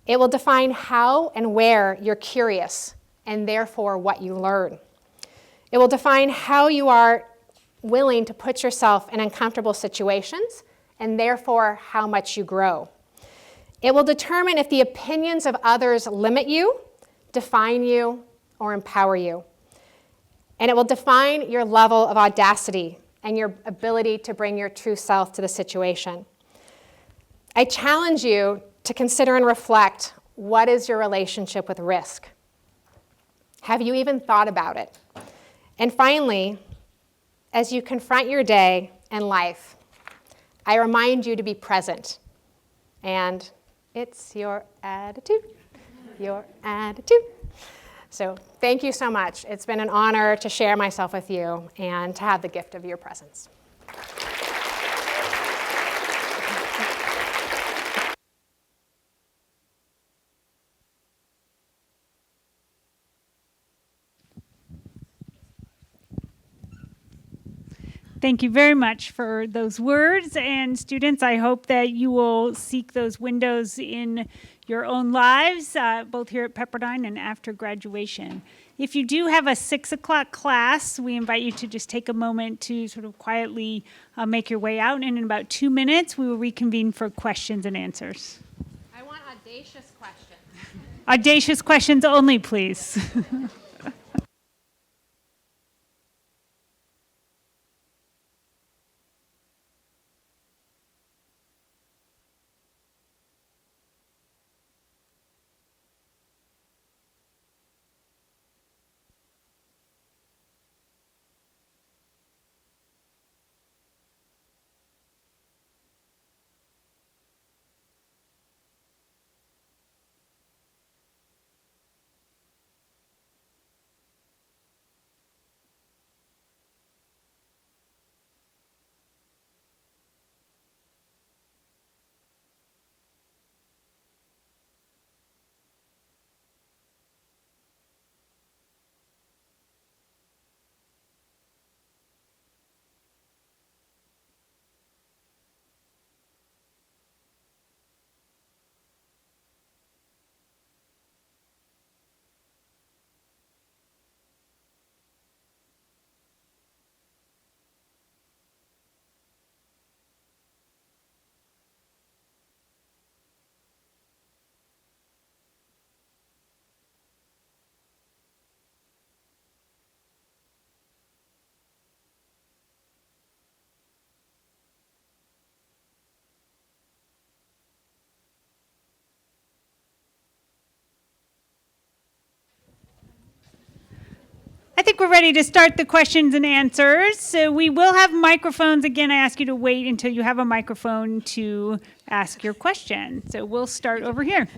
It will define how and where you're curious, and therefore what you learn. It will define how you are willing to put yourself in uncomfortable situations, and therefore how much you grow. It will determine if the opinions of others limit you, define you, or empower you. And it will define your level of audacity and your ability to bring your true self to the situation. I challenge you to consider and reflect, what is your relationship with risk? Have you even thought about it? And finally, as you confront your day and life, I remind you to be present. And it's your attitude, your attitude. So thank you so much. It's been an honor to share myself with you and to have the gift of your presence. Thank you very much for those words. And students, I hope that you will seek those windows in your own lives, both here at Pepperdine and after graduation. If you do have a 6 o'clock class, we invite you to just take a moment to sort of quietly make your way out. And in about 2 minutes, we will reconvene for questions and answers. I want audacious questions. Audacious questions only, please. I think we're ready to start the questions and answers. So we will have microphones. Again, I ask you to wait until you have a microphone to ask your question. So we'll start over here.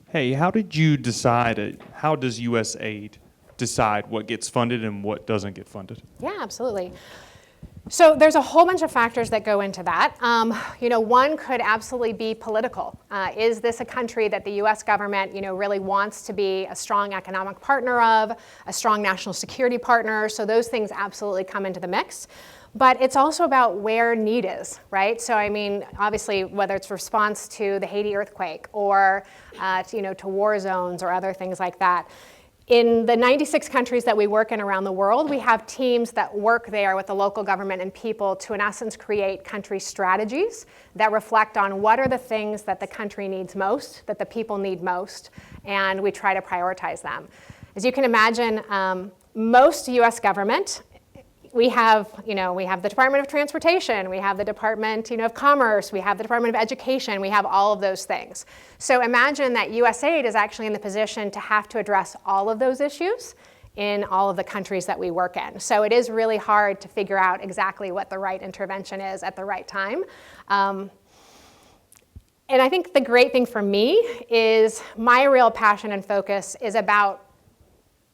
Hey, how did you decide, how does USAID decide what gets funded and what doesn't get funded? Yeah, absolutely. So there's a whole bunch of factors that go into that. One could absolutely be political. Is this a country that the U.S. government, really wants to be a strong economic partner of, a strong national security partner? So those things absolutely come into the mix. But it's also about where need is, right? So obviously, whether it's response to the Haiti earthquake or, to war zones or other things like that. In the 96 countries that we work in around the world, we have teams that work there with the local government and people to, in essence, create country strategies that reflect on what are the things that the country needs most, that the people need most, and we try to prioritize them. As you can imagine, most U.S. government, we have the Department of Transportation, we have the Department, of Commerce, we have the Department of Education, we have all of those things. So imagine that USAID is actually in the position to have to address all of those issues in all of the countries that we work in. So it is really hard to figure out exactly what the right intervention is at the right time. And I think the great thing for me is my real passion and focus is about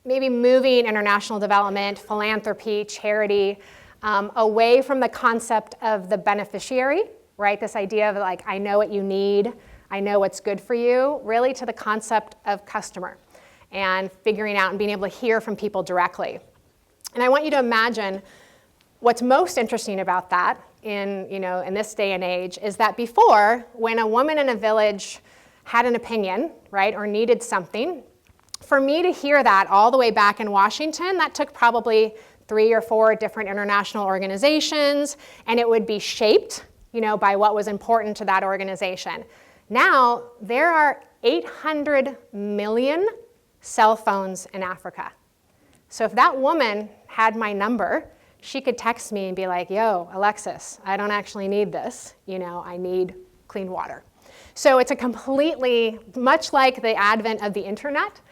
maybe moving international development, philanthropy, charity, away from the concept of the beneficiary, right? This idea of I know what you need, I know what's good for you, really to the concept of customer and figuring out and being able to hear from people directly. And I want you to imagine what's most interesting about that in this day and age is that before, when a woman in a village had an opinion, right, or needed something, for me to hear that all the way back in Washington, that took probably 3 or 4 different international organizations, and it would be shaped, by what was important to that organization. Now, there are 800 million cell phones in Africa. So if that woman had my number, she could text me and be like, yo, Alexis, I don't actually need this. I need clean water. So it's a completely, much like the advent of the internet,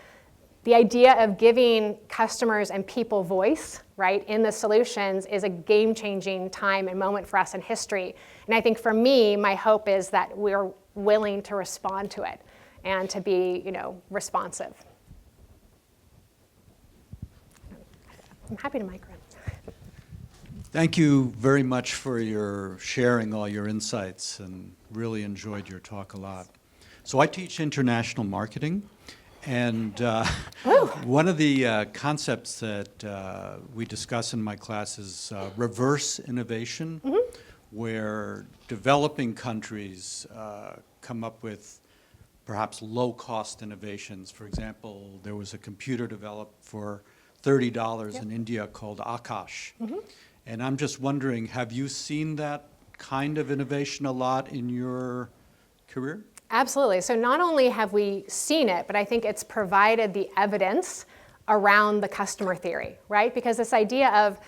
the idea of giving customers and people voice, right, in the solutions is a game-changing time and moment for us in history. And I think for me, my hope is that we're willing to respond to it and to be, responsive. I'm happy to mic run. Thank you very much for your sharing all your insights and really enjoyed your talk a lot. So I teach international marketing. And one of the concepts that we discuss in my class is reverse innovation, where developing countries come up with perhaps low-cost innovations. For example, there was a computer developed for $30 in India called Akash. And I'm just wondering, have you seen that kind of innovation a lot in your career? Absolutely. So not only have we seen it, but I think it's provided the evidence around the customer theory, right? Because this idea of,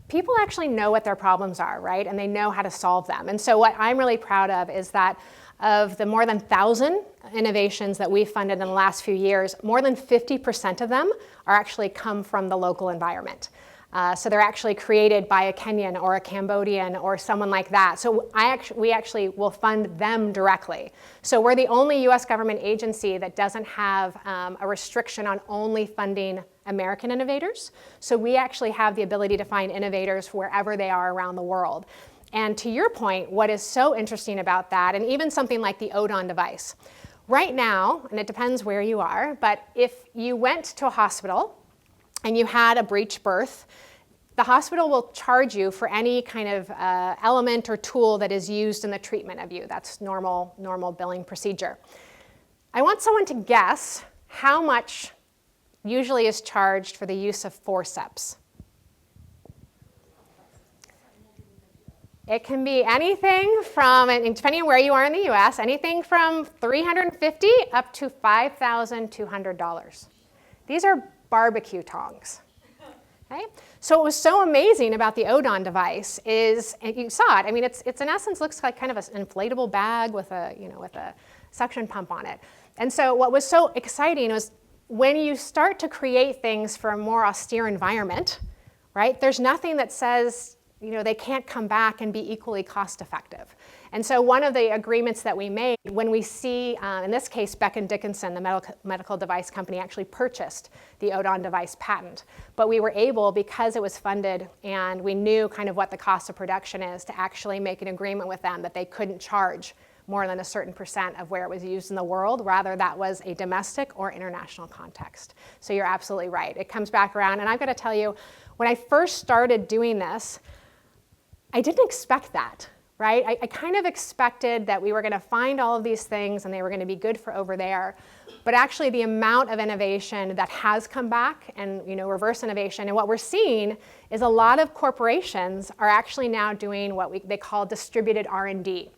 people actually know what their problems are, right? And they know how to solve them. And so what I'm really proud of is that of the more than 1,000 innovations that we've funded in the last few years, more than 50% of them are actually come from the local environment. So they're actually created by a Kenyan or a Cambodian or someone like that. So we actually will fund them directly. So we're the only US government agency that doesn't have a restriction on only funding American innovators. So we actually have the ability to find innovators wherever they are around the world. And to your point, what is so interesting about that, and even something like the Odon device, right now, and it depends where you are, but if you went to a hospital and you had a breech birth, the hospital will charge you for any kind of element or tool that is used in the treatment of you. That's normal billing procedure. I want someone to guess how much usually is charged for the use of forceps. It can be anything from, and depending on where you are in the US, anything from $350 up to $5,200. These are barbecue tongs. Okay? So what was so amazing about the Odon device is, and you saw it, I mean, it's in essence looks like kind of an inflatable bag with a suction pump on it. And so what was so exciting was when you start to create things for a more austere environment, right, there's nothing that says, they can't come back and be equally cost effective. And so one of the agreements that we made when we see, in this case, Becton Dickinson, the medical device company, actually purchased the Odon device patent. But we were able, because it was funded and we knew kind of what the cost of production is, to actually make an agreement with them that they couldn't charge more than a certain % of where it was used in the world. Rather, that was a domestic or international context. So you're absolutely right. It comes back around. And I've got to tell you, when I first started doing this, I didn't expect that. Right? I kind of expected that we were going to find all of these things and they were going to be good for over there. But actually the amount of innovation that has come back and reverse innovation, and what we're seeing is a lot of corporations are actually now doing what they call distributed R&D.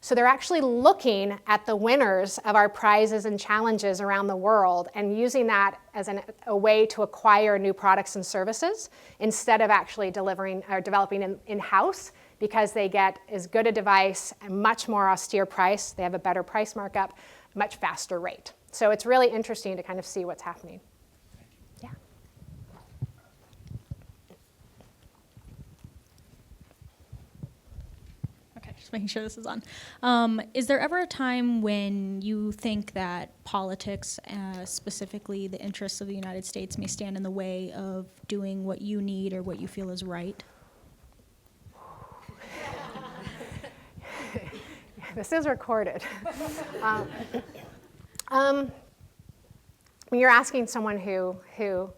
So they're actually looking at the winners of our prizes and challenges around the world and using that as a way to acquire new products and services instead of actually delivering or developing in-house, because they get as good a device, a much more austere price, they have a better price markup, much faster rate. So it's really interesting to kind of see what's happening. Yeah. Okay, just making sure this is on. Is there ever a time when you think that politics, specifically the interests of the United States, may stand in the way of doing what you need or what you feel is right? This is recorded. When you're asking someone who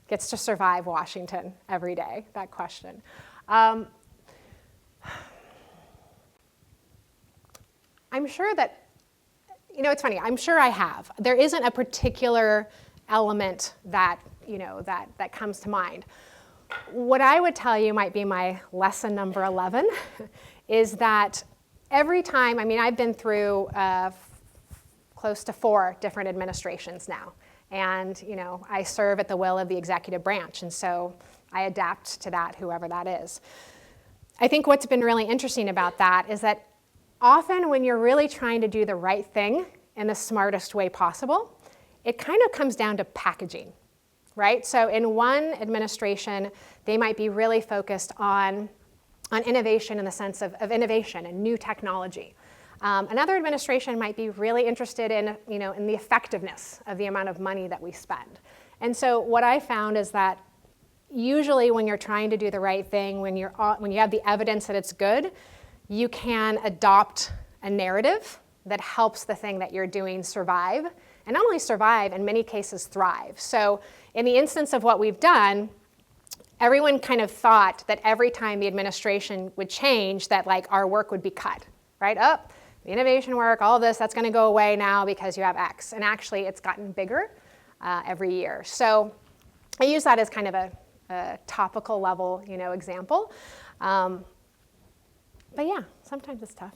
gets to survive Washington every day, that question. I'm sure that, it's funny, I'm sure I have. There isn't a particular element that comes to mind. What I would tell you might be my lesson number 11 is that every time, I've been through close to 4 different administrations now. And, I serve at the will of the executive branch. And so I adapt to that, whoever that is. I think what's been really interesting about that is that often when you're really trying to do the right thing in the smartest way possible, it kind of comes down to packaging, right? So in one administration, they might be really focused on innovation in the sense of innovation and new technology. Another administration might be really interested in the effectiveness of the amount of money that we spend. And so what I found is that usually when you're trying to do the right thing, when you have the evidence that it's good, you can adopt a narrative that helps the thing that you're doing survive, and not only survive, in many cases thrive. So in the instance of what we've done, everyone kind of thought that every time the administration would change that our work would be cut, right? the innovation work, all of this, that's going to go away now because you have X. And actually, it's gotten bigger every year. So I use that as kind of a topical level, example. But yeah, sometimes it's tough.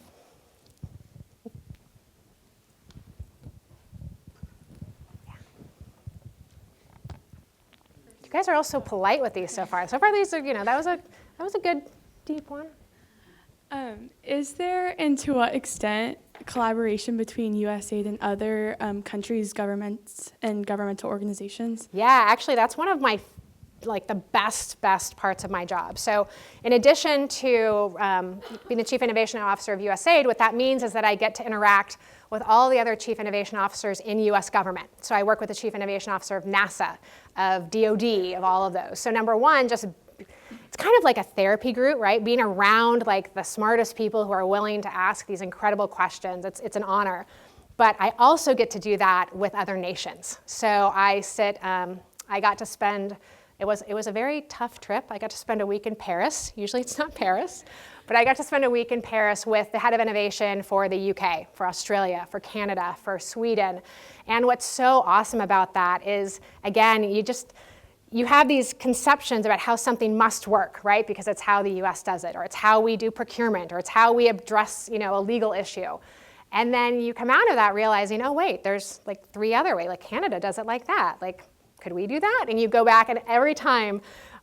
You guys are all so polite with these so far. So far, these are, that was a good, deep one. Is there, and to what extent, collaboration between USAID and other countries' governments and governmental organizations? Yeah, actually, that's one of my the best parts of my job. So in addition to being the Chief Innovation Officer of USAID, what that means is that I get to interact with all the other Chief Innovation Officers in US government. So I work with the Chief Innovation Officer of NASA, of DoD, of all of those. So number one, it's kind of like a therapy group, right? Being around the smartest people who are willing to ask these incredible questions, it's an honor. But I also get to do that with other nations. So I got to spend, it was a very tough trip. I got to spend a week in Paris. Usually it's not Paris, but I got to spend a week in Paris with the head of innovation for the UK, for Australia, for Canada, for Sweden. And what's so awesome about that is, again, you have these conceptions about how something must work, right? Because it's how the US does it, or it's how we do procurement, or it's how we address, a legal issue. And then you come out of that realizing, oh wait, there's 3 other ways. Canada does it like that. Could we do that? And you go back, and every time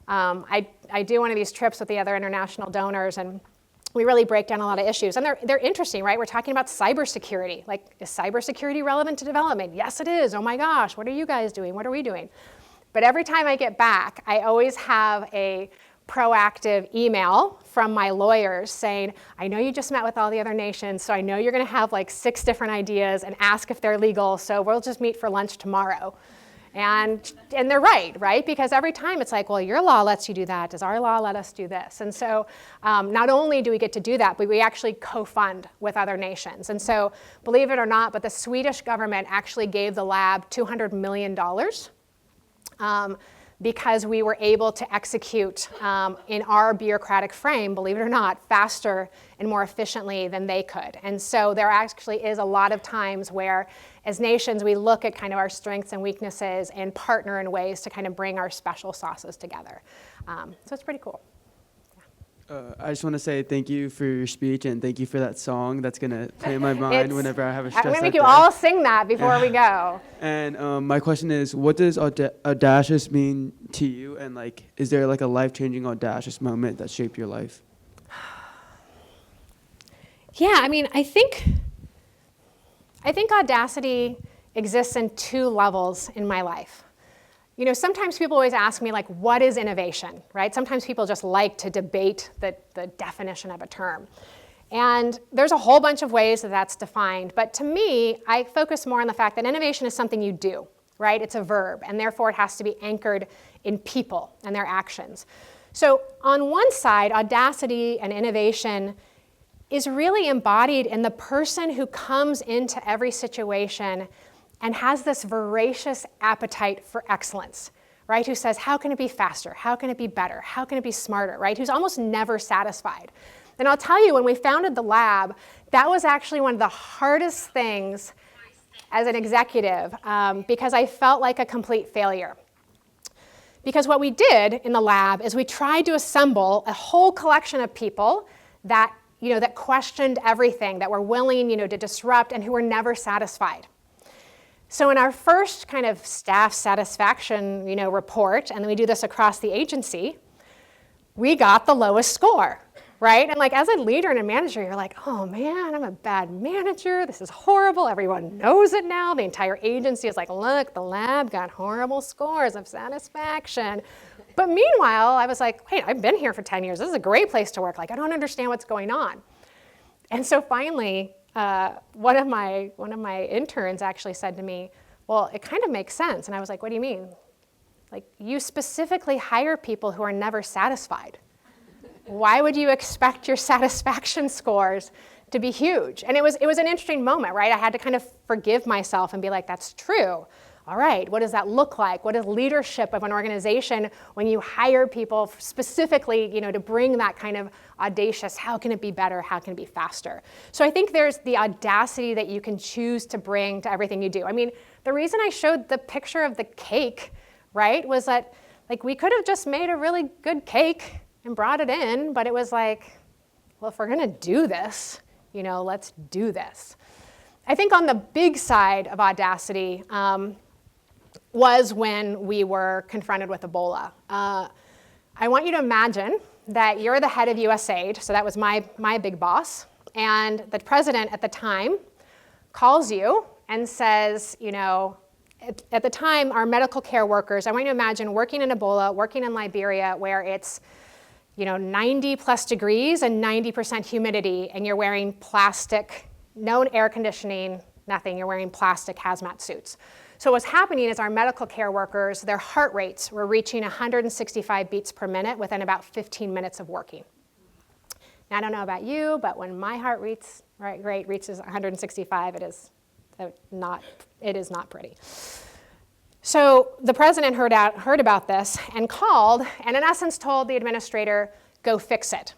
I do one of these trips with the other international donors, and we really break down a lot of issues. And they're interesting, right? We're talking about cybersecurity. Is cybersecurity relevant to development? Yes, it is. Oh my gosh, what are you guys doing? What are we doing? But every time I get back, I always have a proactive email from my lawyers saying, I know you just met with all the other nations, so I know you're going to have 6 different ideas and ask if they're legal, so we'll just meet for lunch tomorrow. And they're right? Because every time it's well, your law lets you do that. Does our law let us do this? And so not only do we get to do that, but we actually co-fund with other nations. And so believe it or not, but the Swedish government actually gave the lab $200 million because we were able to execute in our bureaucratic frame, believe it or not, faster and more efficiently than they could. And so there actually is a lot of times where, as nations, we look at kind of our strengths and weaknesses and partner in ways to kind of bring our special sauces together. So it's pretty cool. I just want to say thank you for your speech, and thank you for that song that's going to play in my mind whenever I have a stress. I'm going to make you all sing that before we go. And my question is, what does audacious mean to you? And is there a life-changing audacious moment that shaped your life? Yeah, I think audacity exists in 2 levels in my life. Sometimes people always ask me, what is innovation, right? Sometimes people just like to debate the definition of a term. And there's a whole bunch of ways that that's defined. But to me, I focus more on the fact that innovation is something you do, right? It's a verb, and therefore it has to be anchored in people and their actions. So on one side, audacity and innovation is really embodied in the person who comes into every situation and has this voracious appetite for excellence, right? Who says, how can it be faster? How can it be better? How can it be smarter, right? Who's almost never satisfied. And I'll tell you, when we founded the lab, that was actually one of the hardest things as an executive because I felt like a complete failure. Because what we did in the lab is we tried to assemble a whole collection of people that, that questioned everything, that were willing, to disrupt, and who were never satisfied. So in our first kind of staff satisfaction, report, and we do this across the agency, we got the lowest score, right? And as a leader and a manager, you're like, oh man, I'm a bad manager. This is horrible. Everyone knows it now. The entire agency is like, look, the lab got horrible scores of satisfaction. But meanwhile, I was like, wait, I've been here for 10 years. This is a great place to work. I don't understand what's going on. And so finally, one of my interns actually said to me, well, it kind of makes sense. And I was like, what do you mean? You specifically hire people who are never satisfied. Why would you expect your satisfaction scores to be huge? And it was an interesting moment, right? I had to kind of forgive myself and be like, that's true. all right, what does that look like? What is leadership of an organization when you hire people specifically, to bring that kind of audacious, how can it be better, how can it be faster? So I think there's the audacity that you can choose to bring to everything you do. I mean, the reason I showed the picture of the cake, right, was that we could have just made a really good cake and brought it in, but it was like, well, if we're gonna do this, let's do this. I think on the big side of audacity was when we were confronted with Ebola. I want you to imagine that you're the head of USAID, so that was my big boss, and the president at the time calls you and says, at the time, our medical care workers, I want you to imagine working in Ebola, working in Liberia, where it's 90 plus degrees and 90% humidity, and you're wearing plastic, no air conditioning, nothing, you're wearing plastic hazmat suits. So what's happening is our medical care workers, their heart rates were reaching 165 beats per minute within about 15 minutes of working. Now, I don't know about you, but when my heart rate reaches 165, it is not pretty. So the president heard about this and called, and in essence told the administrator, go fix it.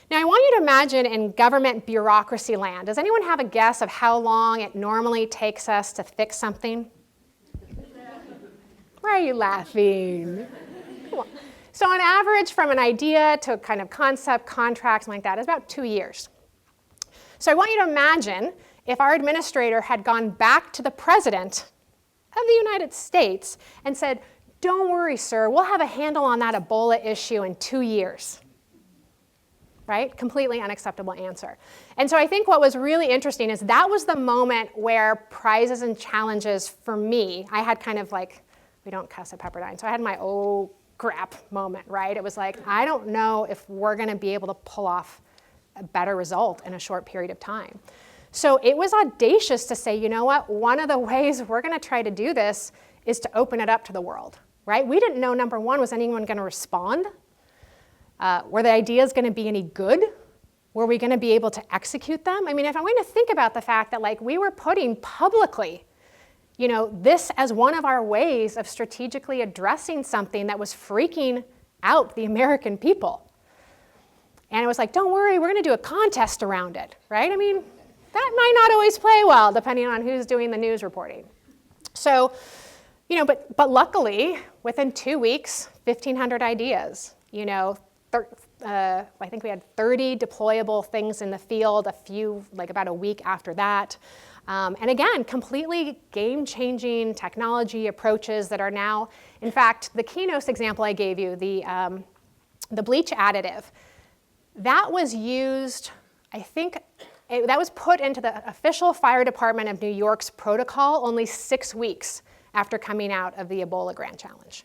Now I want you to imagine in government bureaucracy land, does anyone have a guess of how long it normally takes us to fix something? Why are you laughing? Come on. So on average, from an idea to kind of concept, contract, something like that, is about 2 years. So I want you to imagine if our administrator had gone back to the president of the United States and said, don't worry, sir, we'll have a handle on that Ebola issue in 2 years. Right? Completely unacceptable answer. And so I think what was really interesting is that was the moment where prizes and challenges for me, I had kind of we don't cuss at Pepperdine, so I had my oh crap moment, right? It was like, I don't know if we're gonna be able to pull off a better result in a short period of time. So it was audacious to say, you know what, one of the ways we're gonna try to do this is to open it up to the world, right? We didn't know, number one, was anyone gonna respond? Were the ideas gonna be any good? Were we gonna be able to execute them? I mean, if I'm going to think about the fact that we were putting publicly, this as one of our ways of strategically addressing something that was freaking out the American people. And it was like, don't worry, we're gonna do a contest around it, right? I mean, that might not always play well depending on who's doing the news reporting. So, but luckily, within 2 weeks, 1,500 ideas, I think we had 30 deployable things in the field, a few, about a week after that. And again, completely game-changing technology approaches that are now, in fact, the Quinos example I gave you, the bleach additive, that was used, I think, that was put into the official fire department of New York's protocol only 6 weeks after coming out of the Ebola Grand Challenge,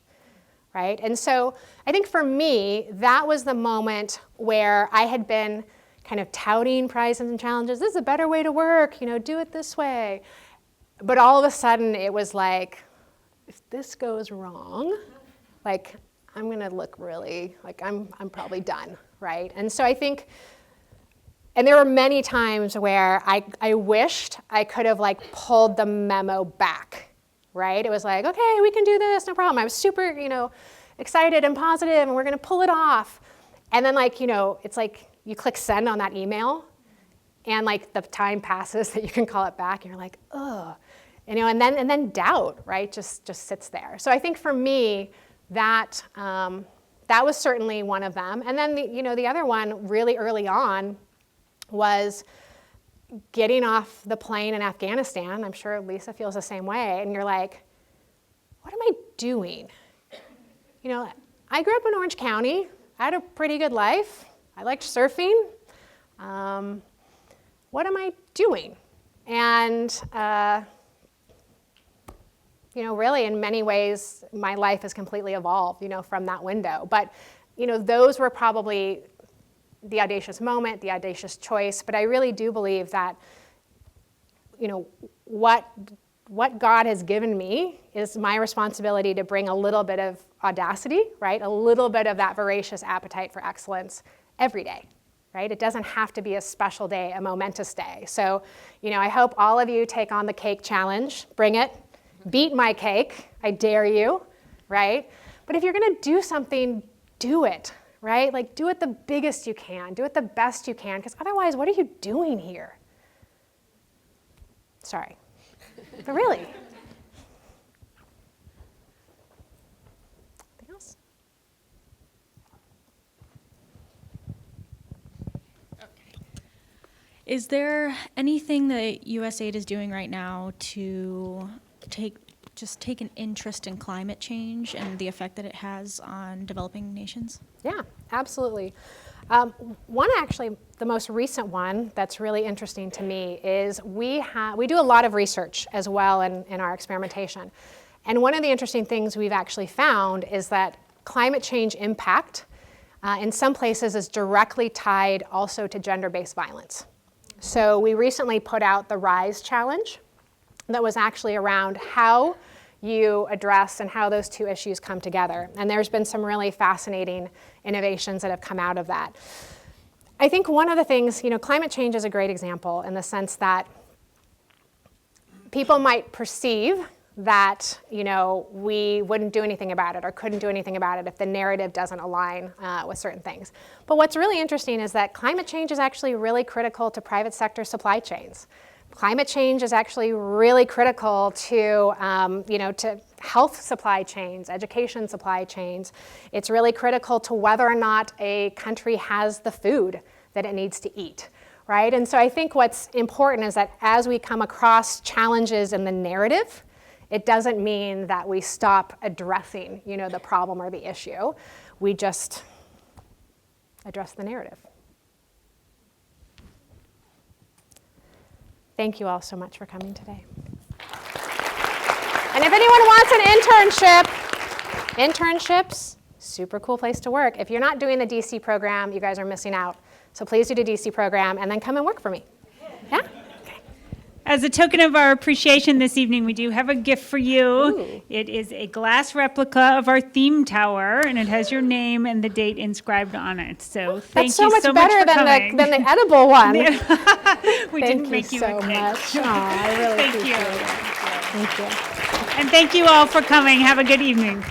right? And so I think for me, that was the moment where I had been kind of touting prizes and challenges. This is a better way to work, do it this way. But all of a sudden it was like, if this goes wrong, I'm gonna look really, I'm probably done, right? And so I think, and there were many times where I wished I could have pulled the memo back, right? It was like, okay, we can do this, no problem. I was super, excited and positive, and we're gonna pull it off. And then it's like you click send on that email, and the time passes that you can call it back, and you're like, ugh, and then doubt, right, just sits there. So I think for me, that was certainly one of them. And then the other one really early on was getting off the plane in Afghanistan. I'm sure Lisa feels the same way. And you're like, what am I doing? I grew up in Orange County. I had a pretty good life. I liked surfing. What am I doing? And really in many ways, my life has completely evolved, from that window. But, those were probably the audacious moment, the audacious choice. But I really do believe that, what God has given me is my responsibility to bring a little bit of audacity, right? A little bit of that voracious appetite for excellence every day, right? It doesn't have to be a special day, a momentous day. So, I hope all of you take on the cake challenge, bring it, beat my cake, I dare you, right? But if you're gonna do something, do it, right? Like, do it the biggest you can, do it the best you can, because otherwise, what are you doing here? Sorry, but really. Anything else? Is there anything that USAID is doing right now to take an interest in climate change and the effect that it has on developing nations? Yeah, absolutely. One, actually, the most recent one that's really interesting to me is we do a lot of research as well in our experimentation. And one of the interesting things we've actually found is that climate change impact in some places is directly tied also to gender-based violence. So we recently put out the RISE challenge that was actually around how you address and how those two issues come together. And there's been some really fascinating innovations that have come out of that. I think one of the things, climate change is a great example in the sense that people might perceive that, we wouldn't do anything about it or couldn't do anything about it if the narrative doesn't align with certain things. But what's really interesting is that climate change is actually really critical to private sector supply chains. Climate change is actually really critical to, to health supply chains, education supply chains. It's really critical to whether or not a country has the food that it needs to eat, right? And so I think what's important is that as we come across challenges in the narrative, it doesn't mean that we stop addressing, the problem or the issue. We just address the narrative. Thank you all so much for coming today. And if anyone wants an internships, super cool place to work. If you're not doing the DC program, you guys are missing out. So please do the DC program and then come and work for me. Yeah? As a token of our appreciation this evening, we do have a gift for you. Ooh. It is a glass replica of our theme tower, and it has your name and the date inscribed on it. So thank That's so you much so much better for coming. than the edible one. We Thank didn't you make you so a cake. much. I really Thank appreciate you. it. Thank you. And thank you all for coming. Have a good evening.